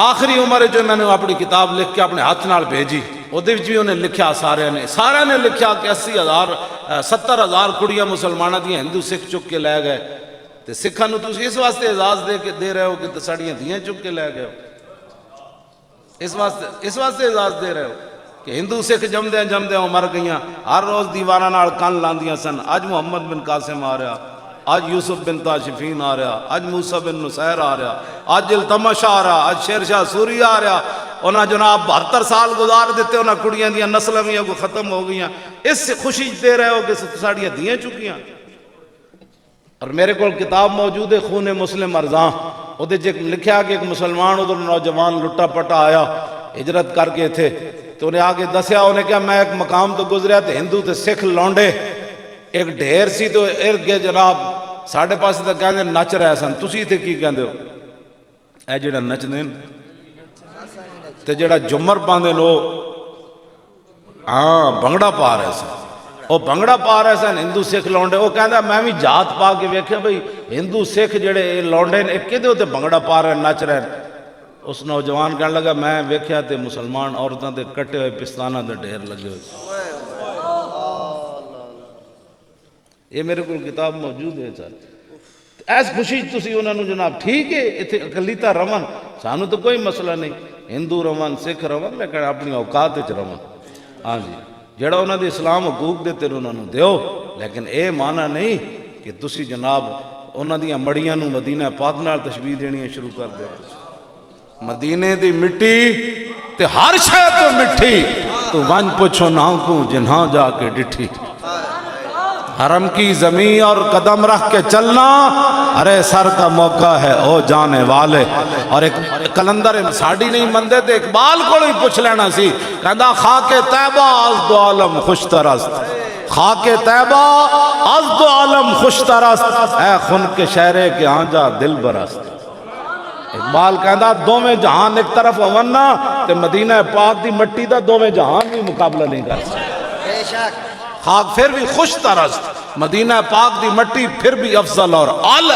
آخری عمر جو میں نے اپنی کتاب لکھ کے اپنے ہاتھ نال بھیجی، وہ بھی انہیں لکھا، سارے نے لکھا کہ 80,000 70,000 کڑیاں مسلمانہ دیاں ہندو سکھ چک کے لے گئے، تے سکھاں نو تسی اس واسطے اعزاز دے رہے ہو کہ ساڑیاں دیاں چک کے لے گئے ہو، اس واسطے اعزاز دے رہے ہو کہ ہندو سکھ جمدے مر گئیاں، ہر روز دیواراں نال کن لاندیاں سن، اج محمد بن قاسم آ رہا، آج یوسف بن تاشفین آ رہا، آج موسیٰ بن نصیر آ رہا، آج التمش آ رہا، آج شیر شاہ سوری آ رہا، انہاں جناب 72 سال گزار دیتے، انہاں کڑیاں دیاں نسلیں بھی کو ختم ہو گئیاں، اس سے خوشی دے رہے ہو کہ ساڑیاں دیاں چکیاں، اور میرے کو کتاب موجود ہے خون مسلم ارزاں، وہ لکھیا کہ ایک مسلمان ادھر نوجوان لٹا پٹا آیا ہجرت کر کے تھے، تو انہیں آگے دسیا، انہیں کہا میں ایک مقام تو گزریا تو ہندو تے سکھ لونڈے ایک ڈھیر سی تو ارد گئے جناب ساڑھے پاس تک کہنے نچ رہے سن، تسی تھے کی کہندے ہو، اے جڑا نچ دین تے جڑا جمر پاندے نو بھنگڑا پا رہے سن، وہ بھنگڑا پا رہے سن ہندو سکھ لونڈے، وہ کہندا میں بھی جات پا کے ویکھیا بھئی ہندو سکھ جڑے لونڈے نے کدے ہوتے بھنگڑا پا رہے نچ رہے، اس نوجوان کہنے لگا میں ویکھیا تے مسلمان عورتاں دے کٹے ہوئے پستانہ دے ڈھیر لگے ہوئے، یہ میرے کو کتاب موجود ہے سر، ایس خوشی تسی انہوں نے جناب ٹھیک ہے اتنے اقلیتہ رون، سانو تو کوئی مسئلہ نہیں، ہندو رون سکھ رون لیکن اپنی اوقات وچ رون، ہاں جی جڑا انہوں نے اسلام حقوق دیتے انہوں نے دیو، لیکن اے معنی نہیں کہ تسی جناب انہوں نے مڑیاں نو مدینہ پاک نال تشبیہ دینی شروع کر دے، مدینے دی مٹی تے ہر شے تو مٹھی، تو ون پوچھو نہ کو جنہاں جا کے ڈٹھی، حرم کی زمین اور قدم رکھ کے چلنا، ارے سر کا موقع ہے او جانے والے، اور ایک کلندر ساڑی نہیں مندے تھے اقبال کو ہی پوچھ لینا سی، کہندا خاک طیبہ از دو عالم خوش ترست، خاک طیبہ از دو عالم خوش ترست، اے خن کے شہرے کے آنجا دل برست، اقبال کہندا دو میں جہان ایک طرف ہونا تے مدینہ پاک دی مٹی دا دو میں جہان بھی مقابلہ نہیں کر سکتا، خاک پھر بھی خوش ترست، مدینہ پاک دی مٹی پھر بھی افضل اور اعلی،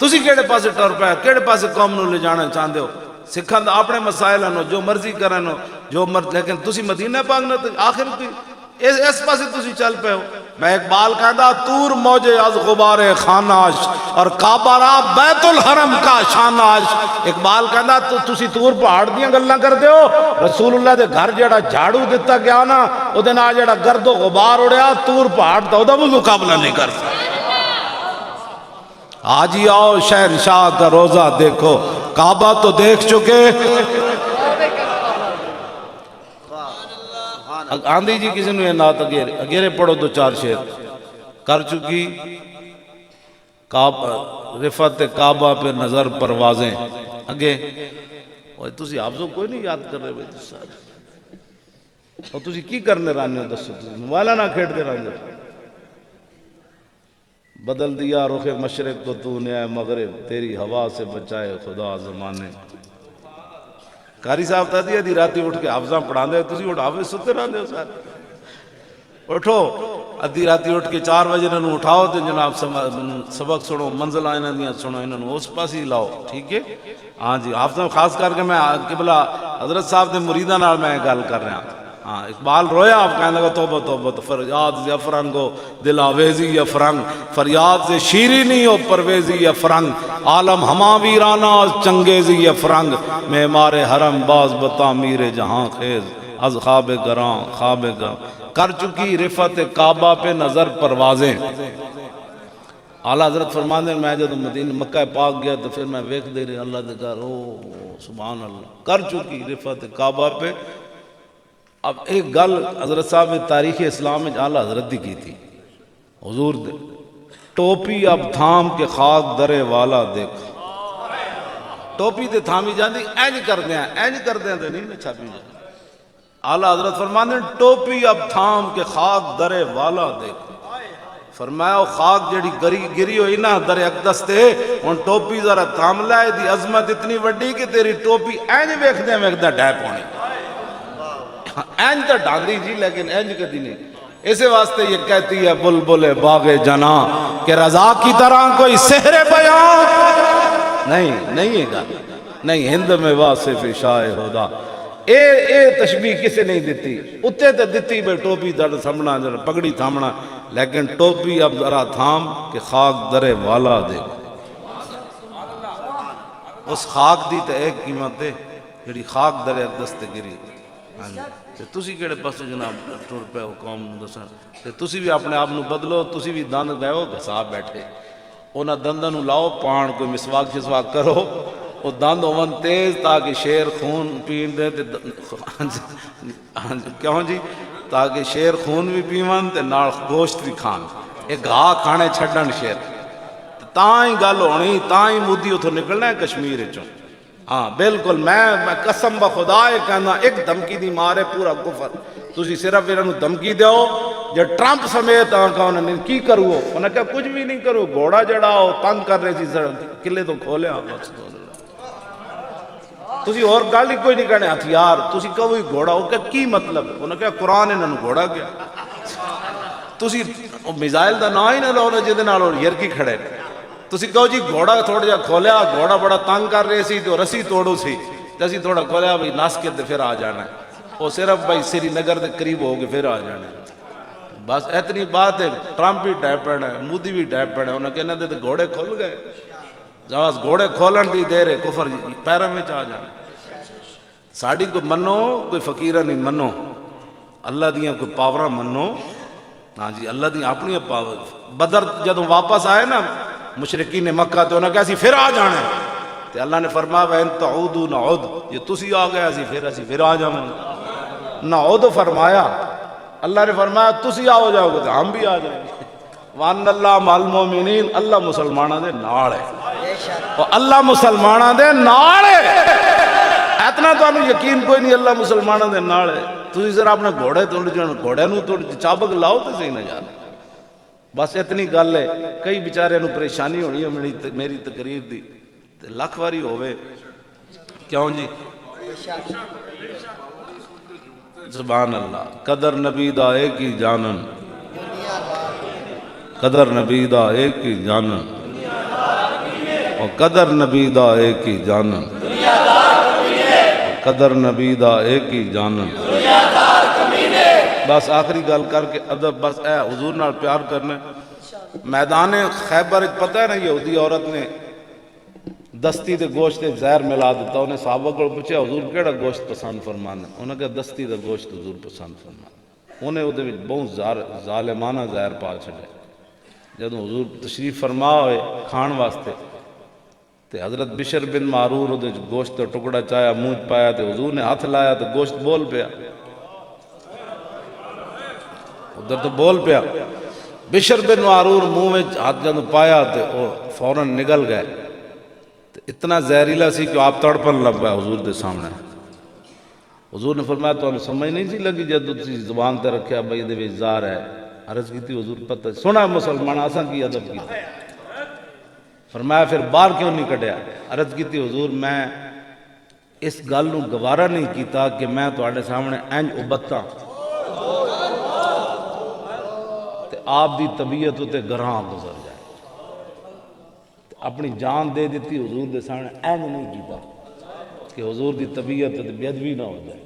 تسی کیڑے پاسے ٹر پہ کیڑے پاسے قوم نو لے جانا چاہندے ہو، سکھاں دا اپنے مسائل ہیں جو مرضی کرن جو لیکن تسی مدینہ پاک نہ آخر کوئی اس پاسے تسی چل پہ ہو، میں اقبال کہندا تور موجے از غبار خاناش اور کعبہ را بیت الحرم کا شاناش، اقبال کہندا تسی تور پہاڑ دیاں گلاں کردے ہو، رسول اللہ دے گھر جڑا جھاڑو دیتا گیا نا او دے نال جڑا گرد و غبار اڑیا تور پہاڑ دا او بھی مقابلہ نہیں کر سکتا، آج ہی آؤ شہنشاہ کا روزہ دیکھو، کعبہ تو دیکھ چکے، آندھی جی کسی نے نات اگیرے پڑھو دو 4 شعر کر چکی، رفت کعبہ پہ نظر پروازیں اگے، تسی حافظوں کوئی نہیں یاد کر رہے بھائی سارے، اور تسی کی کرنے رانے ہو دسو، تسی موبائلہ نہ کھیٹ دے رانے ہو، بدل دیا رخ مشرق تو نے اے مغرب، تیری ہوا سے بچائے خدا زمانے، کاری صاحب تا دی ادھی راتی اٹھ کے حافظاں پڑھا دے، تسی اٹھ حافظ ستے رہا دے ہو سارے، اٹھو ادھی راتی اٹھ کے 4 بجے انہوں اٹھاؤ تو جناب سبق سنو، منزل آئینہ دیاں سنو، انہوں اس پاس ہی لاؤ، ٹھیک ہے، ہاں جی حافظاں خاص کر کے میں قبلہ حضرت صاحب دے مریدہ نال میں گل کر رہا ہوں، ہاں اقبال رویا، آپ کہنے لگا توبہ توبہ تو فریاد سے افرنگ ہو دل آویزی یا فرنگ، فریاد سے شیرینی ہو پرویزی یا فرنگ، عالم ہما ویرانہ چنگیزی یا فرنگ، معمار حرم باز بتعمیر جہاں خیز، از خواب گراں خواب گراں کر چکی رفت کعبہ پہ نظر پروازیں۔ اعلیٰ حضرت فرمانے میں جب مدینہ مکہ پاک گیا تو پھر میں ویکھ دے رہے اللہ دے گھر، او سبحان اللہ، کر چکی رفت کعبہ پہ۔ اب ایک گل حضرت صاحب نے تاریخ اسلام میں اعلیٰ حضرت دی کی تھی، حضور دے ٹوپی اب تھام کے خاک درے والا دیکھ، ٹوپی تے تھامی جاندی اینج کر دیں تے نہیں میں چھاپی جاندی۔ اعلیٰ حضرت فرمانے ٹوپی اب تھام کے خاک درے والا دیکھ، فرمایا وہ خاک جڑی گری ہوئی نا در اقدس تے، ان ٹوپی ذرا تھام لائے دی عظمت اتنی وڈی کہ تیری ٹوپی اینج ویکھ دے ڈیپ ہونی، اینج تو ڈاندی جی لیکن اینج کدی نہیں۔ اسی واسطے یہ کہتی ہے بلبل باغ جناں کہ رضا کی طرح کوئی سحر بیان نہیں ہے گا، نہیں ہند میں واصف شاہ خدا، اے تشبیہ کسے نہیں دیتی، اتنے تو دیتی بے ٹوپی در سامنا پگڑی تھامنا، لیکن ٹوپی اب ذرا تھام کہ خاک درے والا دے، اس خاک دی تے ایک قیمت ہے جڑی خاک درے اقدس تے گری۔ تے تسی کیڑے پاسے جناب ٹر پہ ہو قوم دسن، تے تسی بھی اپنے آپ نو بدلو، تسی بھی دند گئے ہو گھسا بیٹھے، اونا دنداں نو لاؤ پان کوئی مسواک شسواک کرو، وہ دند ہون تیز تاکہ شیر خون پین دے تے کیوں جی تاکہ شیر خون بھی پیون تے نال گوشت بھی کھان، ایک گھا کھانے چھڑن شیر، تاں ہی گل ہونی، تاں ہی مودی اتھو نکلنا ہے کشمیر چوں۔ ہاں بالکل، میں قسم بخدا کہنا ایک دھمکی دی مارے پورا کفر، تسی صرف انہوں دھمکی دیو جو ٹرمپ سمیت آنکھا انہوں نے کی کرو، انہوں نے کہا کچھ بھی نہیں کرو، گھوڑا جڑاؤ تنگ کر رہے سی قلعے تو کھولے بس، تسی اور گل ہی کوئی نہیں کہنے ہتھیار، تسی کہو ہی گھوڑا، وہ کہا کی مطلب، انہوں نے کہا قرآن انہوں نے گھوڑا کیا، تسی میزائل دا نا ہی نہ لو جہدے نال یرکی کھڑے، تسی کہو جی گھوڑا تھوڑا جا کھولیا، گھوڑا بڑا تنگ کر رہے سی تو رسی توڑو سی، تے اسی تھوڑا کھولیا بھائی نس کے تے پھر آ جانا ہے، وہ صرف بھائی سری نگر دے قریب ہو کے پھر آ جانا ہے، بس اتنی بات ہے۔ ٹرمپ بھی ڈے پڑا ہے، مودی بھی ڈے پڑا ہے، انہوں نے کہنا دے گھوڑے کھول گئے، جب گھوڑے کھولن دی دیر ہے کفر پیروں میں آ جانا۔ ساڑی کوئی منو کوئی فقیرہ نہیں منو، اللہ دیاں کوئی پاورہ منو، ہاں جی اللہ دیاں اپنی پاور۔ بدر جدوں واپس آئے نا مشرکین مکہ تو انہوں نے کہا سی پھر آ جانا ہے، تو اللہ نے فرمایا وَإِن تَعُودُوا نَعُودْ، یہ تسی آ گئے اسی پھر آ جاؤں نعود فرمایا، اللہ نے فرمایا تسی آؤ جاؤ گے تو ہم بھی آ جائیں گے۔ وَأَنَّ اللَّهَ مَعَ الْمُؤْمِنِينَ، اللہ مسلمانہ دے نال ہے، اور اللہ مسلمانہ دے نال ہے، اتنا تو انہوں یقین کوئی نہیں اللہ مسلمانہ دے نال ہے، تسی ذرا اپنے گھوڑے توڑ جاؤ، گھوڑے نو توڑ چابک لاؤ تو صحیح نہ جانا۔ بس اتنی گل ہے، کئی بیچارے نو پریشانی ہونی ہے میری تقریر دی لکھ واری ہوئے، کیوں جی سبحان اللہ، قدر نبی دا ایک ہی جانن، قدر نبی دا ایک ہی جانن، اور قدر نبی دا ایک ہی جانن، قدر نبی دا ایک ہی جانن۔ بس آخری گل کر کے ادب، بس اے حضور نال پیار کرنا۔ میدان خیبر پتہ ہے نا یہودی عورت نے دستی دے گوشت زہر ملا دیتا، انہیں صحابہ کو پوچھا حضور کیڑا گوشت پسند فرمانا، انہوں نے کہا دستی دا گوشت حضور پسند فرمانا، انہیں وہ بہت ظالمانہ زہر پا چھڑے۔ جب حضور تشریف فرما ہوئے کھان واسطے تے حضرت بشر بن معرور گوشت کا ٹکڑا چایا منہ پایا تے حضور نے ہاتھ لایا تو گوشت بول پیا، ادھر تو بول پیا۔ بشر بن معرور منہ میں ہاتھ جب پایا تے وہ فوراً نگل گئے، اتنا زہریلا سی کہ آپ تڑپن لگ گئے حضور دے سامنے۔ حضور نے فرمایا تو انہیں سمجھ نہیں سی لگی جب تسی زبان تے رکھیا بھائی دے وچ زہر ہے، عرض کی تھی حضور پتہ سنا مسلمان آساں کی ادب کی، فرمایا پھر باہر کیوں نہیں کٹیا، عرض کی تھی حضور میں اس گل نو گوارا نہیں کیتا کہ میں تواڈے سامنے اینج ابتاں تے آپ دی طبیعت تے گراں گزر جائے، اپنی جان دے دیتی حضور دے سامنے اینج نہیں کیتا کہ حضور دی طبیعت تے بے ادبی نہ ہو جائے۔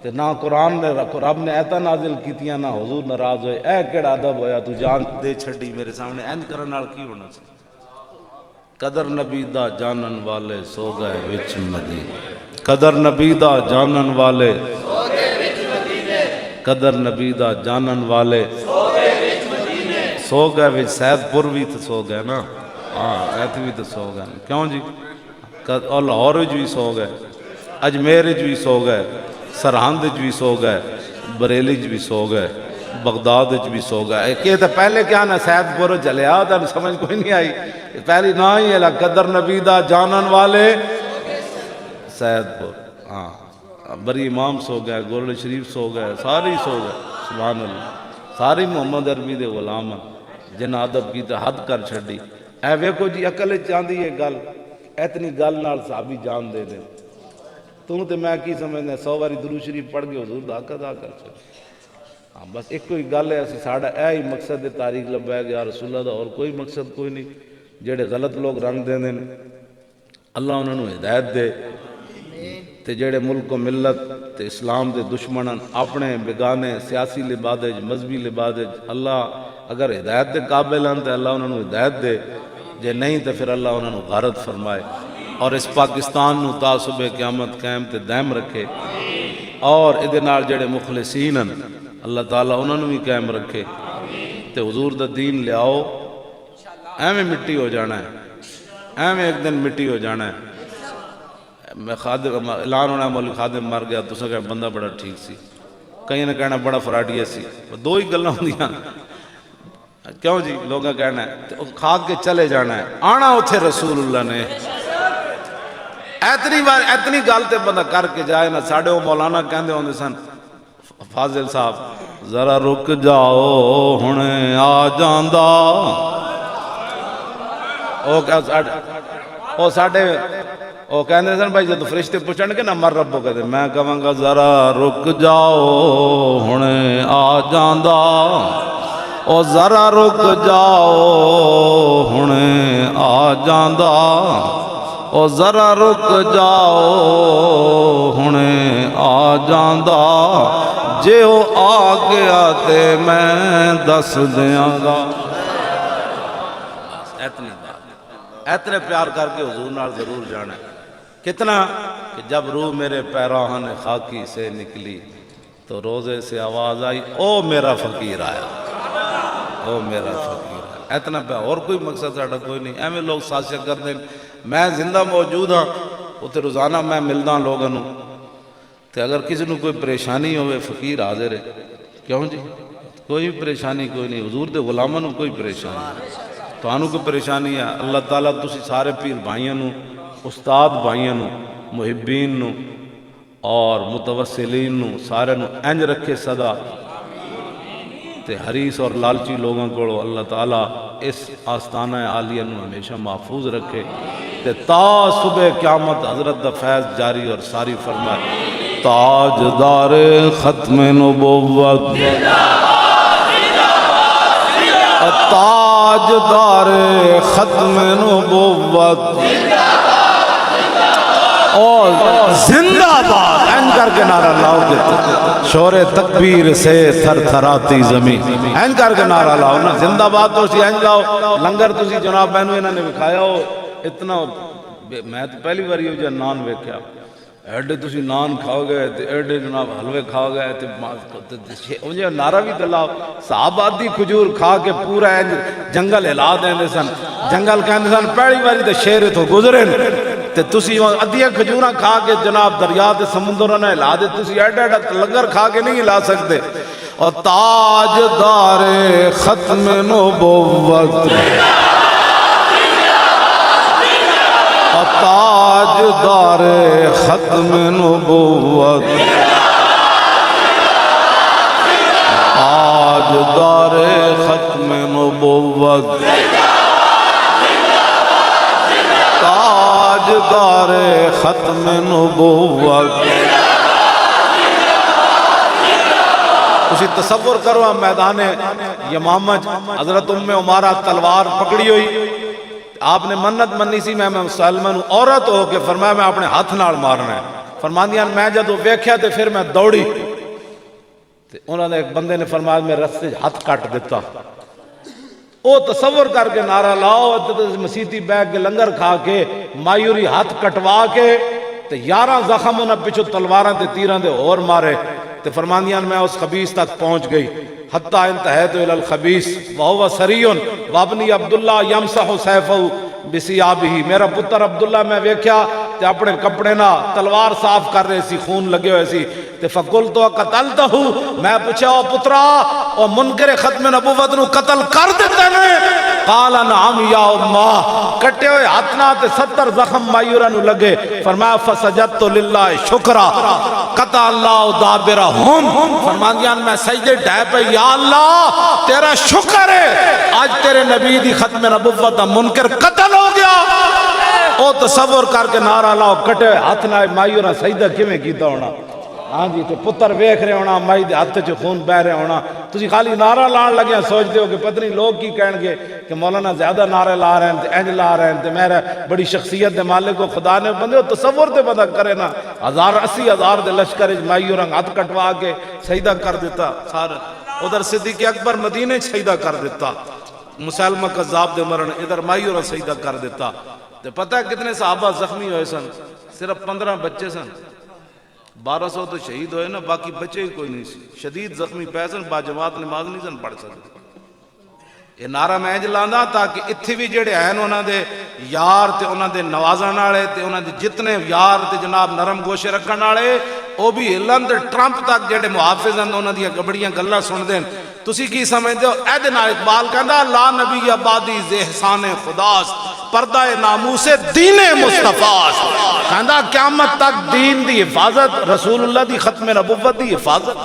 تے نہ قرآن نے رب نے ایتا نازل کیتیاں نہ حضور ناراض ہوئے. اے کیڑا ادب ہویا تو جان دے چھڈی میرے سامنے. اینج کرن نال کی ہونا سی؟ قدر نبی دا جانن والے سو گئے وچ مدینے. قدر نبی دا جانن والے سو گئے وچ مدینے. قدر نبی دا جانن والے سو گئے وچ مدینے. سو گئے وچ سید پور بھی تو سو گئے نا. ہاں ایت بھی تو سو گئے. کیوں جی؟ اور لاہور وچ بھی سو گئے, اجمیر وچ بھی سو گئے, سرہند وچ بھی سو گئے, بریلی وچ بھی سو گئے, بغداد وچ بھی سو گئے. کہ تو پہلے کیا نا سید پور چلیا تو سمجھ کوئی نہیں آئی. پہلی نہ ہی ہے قدر نبی دا جانن والے سید پور. ہاں بری امام سو گئے, گولڈ شریف سو گئے, ساری سو گئے. سبحان اللہ. ساری محمد عربی دے غلام جن ادب کی تو حد کر چھڈی. اے ویکھو جی عقل چاہندی ہے گل, اتنی گل نال صحابی جان دے دے. تم تے میں کی سمجھنا 100 باری درود شریف پڑھ کے حضور دا حق ادا کر چھڈ. ہاں بس ایک کوئی گل ہے, اسی ساڈا اے ہی مقصد ہے تاریخ لبیک یا رسول اللہ دا, اور کوئی مقصد کوئی نہیں. جڑے غلط لوگ رنگ دے دیں اللہ انہوں نے ہدایت دے, تے جڑے ملک و ملت تے اسلام دے دشمنن اپنے بگانے سیاسی لبادج مذہبی لبادج اللہ اگر ہدایت دے قابل ہیں تو اللہ انہوں نے ہدایت دے, جے نہیں تو پھر اللہ انہوں نے غارت فرمائے اور اس پاکستان نو تا صبح قیامت قائم تے دائم رکھے. اور ادھے نال جڑے مخلصین ہیں اللہ تعالیٰ انہوں نے بھی قائم رکھے تے حضور دا دین لے آؤ. ایویں مٹی ہو جانا ہے, ایویں ایک دن مٹی ہو جانا ہے. میں خادم اعلان ہونا مولوی خادم مر گیا تو سکے بندہ بڑا ٹھیک سی, کہیں نہ کہنا بڑا فراڈیا سی. دو ہی گلاں ہوندیاں. کیوں جی لوگاں کہنا ہے کھا کے چلے جانا ہے, آنا اتھے رسول اللہ نے. اتنی گل تے بندہ کر کے جائے نا. ساڑھے وہ مولانا کہندے ہوندے سن فاضل صاحب, ذرا رک جاؤ ہنے آ جاندا. وہ ساڑھے وہ کہندے سن بھائی جب فرشتے پوچھن گے نا مر ربو کہتے, میں کہاں گا ذرا رک جاؤ ہنے آ جاندا. او ذرا رک جاؤ ہنے آ جاندا. او ذرا رک جاؤ ہنے آ جاندا. جے او آ گیا تے میں دس دیاں گا. اتنے پیار کر کے حضور نال ضرور جانا ہے. کتنا کہ جب روح میرے پیراہن خاکی سے نکلی تو روزے سے آواز آئی او میرا فقیر آیا, او میرا فقیر آیا. اتنا پیار, اور کوئی مقصد ساڑھا کوئی نہیں. ایویں لوگ سازشیں کر دیں. میں زندہ موجود ہاں اتنے روزانہ میں ملدا لوگوں تے اگر کسی نے کوئی پریشانی ہوئے فقیر حاضر ہے. کیوں جی کوئی پریشانی کوئی نہیں. حضور دے غلاموں کو کوئی پریشانی نہیں. تو آنو کو پریشانی ہے اللہ تعالیٰ تسی سارے پیر بھائیاں نو, استاد بھائیاں نو, محبین نو اور متوسلین نو سارے نو انج رکھے صدا. تے حریص اور لالچی لوگوں کو اللہ تعالیٰ اس آستانہ عالیہ نو ہمیشہ محفوظ رکھے. تے تا صبح قیامت حضرت دا فیض جاری اور ساری فرمائے. تاجدار ختم نبوت, تاجدار ختم نبوت اور زندہ باد این کر کے نعرہ لاؤ گے. شور تکبیر سے تھر تھراتی زمین این کر کے نعرہ لاؤ نا. زندہ باد تو اسی این لاؤ. لنگر تسی جناب بہنو انہوں نے بکھایا ہو اتنا. میں تو پہلی بار یہ نان ویکھیا. ایڈے تسی نان کھاؤ گئے تے ایڈے جناب حلوے کھاؤ گئے تے انجھے نعرہ بھی دلاؤ. صحابہ دی کھجور کھا کے پورا جنگل ہلا دیں سن. جنگل کہندے سن پہلی باری تے شیر تو گزرے تے تسی ادھیاں کھجوراں کھا کے جناب دریا تے سمندر نہ ہلا دے. تسی ایڈا ایڈا لنگر کھا کے نہیں ہلا سکتے. اور تاجدار ختم نبوت, تاجدار ختم نبوت, تاجدار ختم نبوت, تاجدار ختم نبوت. اسی تصور کرو میدان یمامہ حضرت ام عمارہ تلوار پکڑی ہوئی. آپ نے منت منی سی میں مسلمان عورت ہو کے فرمایا میں اپنے ہاتھ نال مارنا ہے. فرماندیاں میں جدو ویکھیا تے پھر میں دوڑی تے انہوں نے ایک بندے نے فرمایا میں رستے ہاتھ کٹ دیتا. او تصور کر کے نعرہ لاؤ مسیتی بیٹھ کے لنگر کھا کے مایوری ہاتھ کٹوا کے تے 11 زخم انہاں پچھو تلواراں تے تیراں دے اور مارے تے فرماندیاں میں اس خبیث تک پہنچ گئی. حتی انتہیت الی الخبیث وہو سریون وابنی عبداللہ یمسح سیفہ بسیابہ. میرا پتر عبداللہ میں ویکھیا تے اپنے کپڑے نہ تلوار صاف کر رہے سی, خون لگے ہوئے سی. تے فقلت قتلتہ, میں پوچھا او پترا او منکر ختم نبوت نو قتل کر دیتے نے؟ قال نعم یا امہ. کٹے ہوئے ہاتھ نہ تے 70 زخم مایورہ نو لگے. فرمایا فسجدت للہ شکرا قطع اللہ دابرہم. فرماندیاں میں سجدے ڈھے پہ یا اللہ تیرا شکر ہے آج تیرے نبی دی ختم نبوت دا منکر قتل ہو گیا. او تصور کر کے نعرہ لاؤ کٹے ہاتھ نہ مایورہ سجدہ کیویں کیتا ہونا. ہاں جی تے پتر ویکھ رہے ہونا مائی دے ہاتھ چ خون بہ رہے ہونا. تسی خالی نعرہ لان لگے سوچتے ہو کہ پتہ نہیں لوگ کی کہیں گے کہ مولانا زیادہ نعرے لا رہے ہیں تے انج لا رہے ہیں تے میرا بڑی شخصیت دے مالک کو خدا نے بندے تصور تے بندہ کرے نا 80,000 دے لشکر وچ مایو رنگ ہاتھ کٹوا کے سجدہ کر دیتا. سارا ادھر صدیق اکبر مدینے سجدہ کر دیتا, مسلمہ کذاب دے مرن ادھر مایو رنگ سجدہ کر دیتا. تے پتہ کتنے صحابہ زخمی ہوئے سن؟ صرف 15 بچے سن. 1200 تو شہید ہوئے نا, باقی بچے ہی کوئی نہیں سی. شدید زخمی پے سن, با جماعت نماز نہیں سن پڑھ سکتے. یہ نعرہ میں جلانا تاکہ اتھے بھی جڑے ہیں انہاں دے یار تے انہاں دے نوازن والے تے انہاں دے جتنے یار تے جناب نرم گوشے رکھن والے او بھی ہلن تے ٹرمپ تک جڑے محافظ ہیں انہاں دی گبڑیاں گلاں سن دین. تسی کی سمجھدے ہو؟ اے دے نال اقبال کہندا لا نبی آبادی ز احسان خداست پردہ ناموس دین مصطفیٰ. کہندا قیامت تک دین دی حفاظت, رسول اللہ دی ختم نبوت دی حفاظت.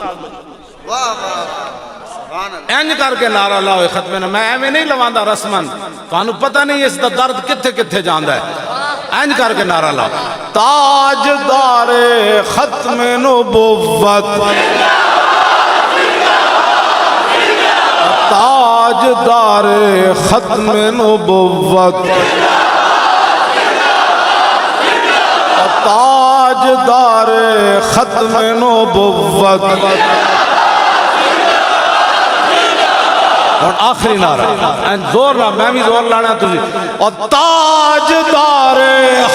اینج کر کے نعرہ لاؤ ختم نہ, میں ایویں نہیں لواندا رسمن, تانوں پتہ نہیں اس دا درد کتھے کتھے جاندا ہے. اینج کر کے نعرہ لاؤ تاجدار ختم نبوت, تاجدار ختم نبوت, تاجدار ختم نبوت. اور آخری نعرہ زور نہ, میں بھی زور لانا تجھے, اور تاجدار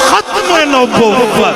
ختم نبوت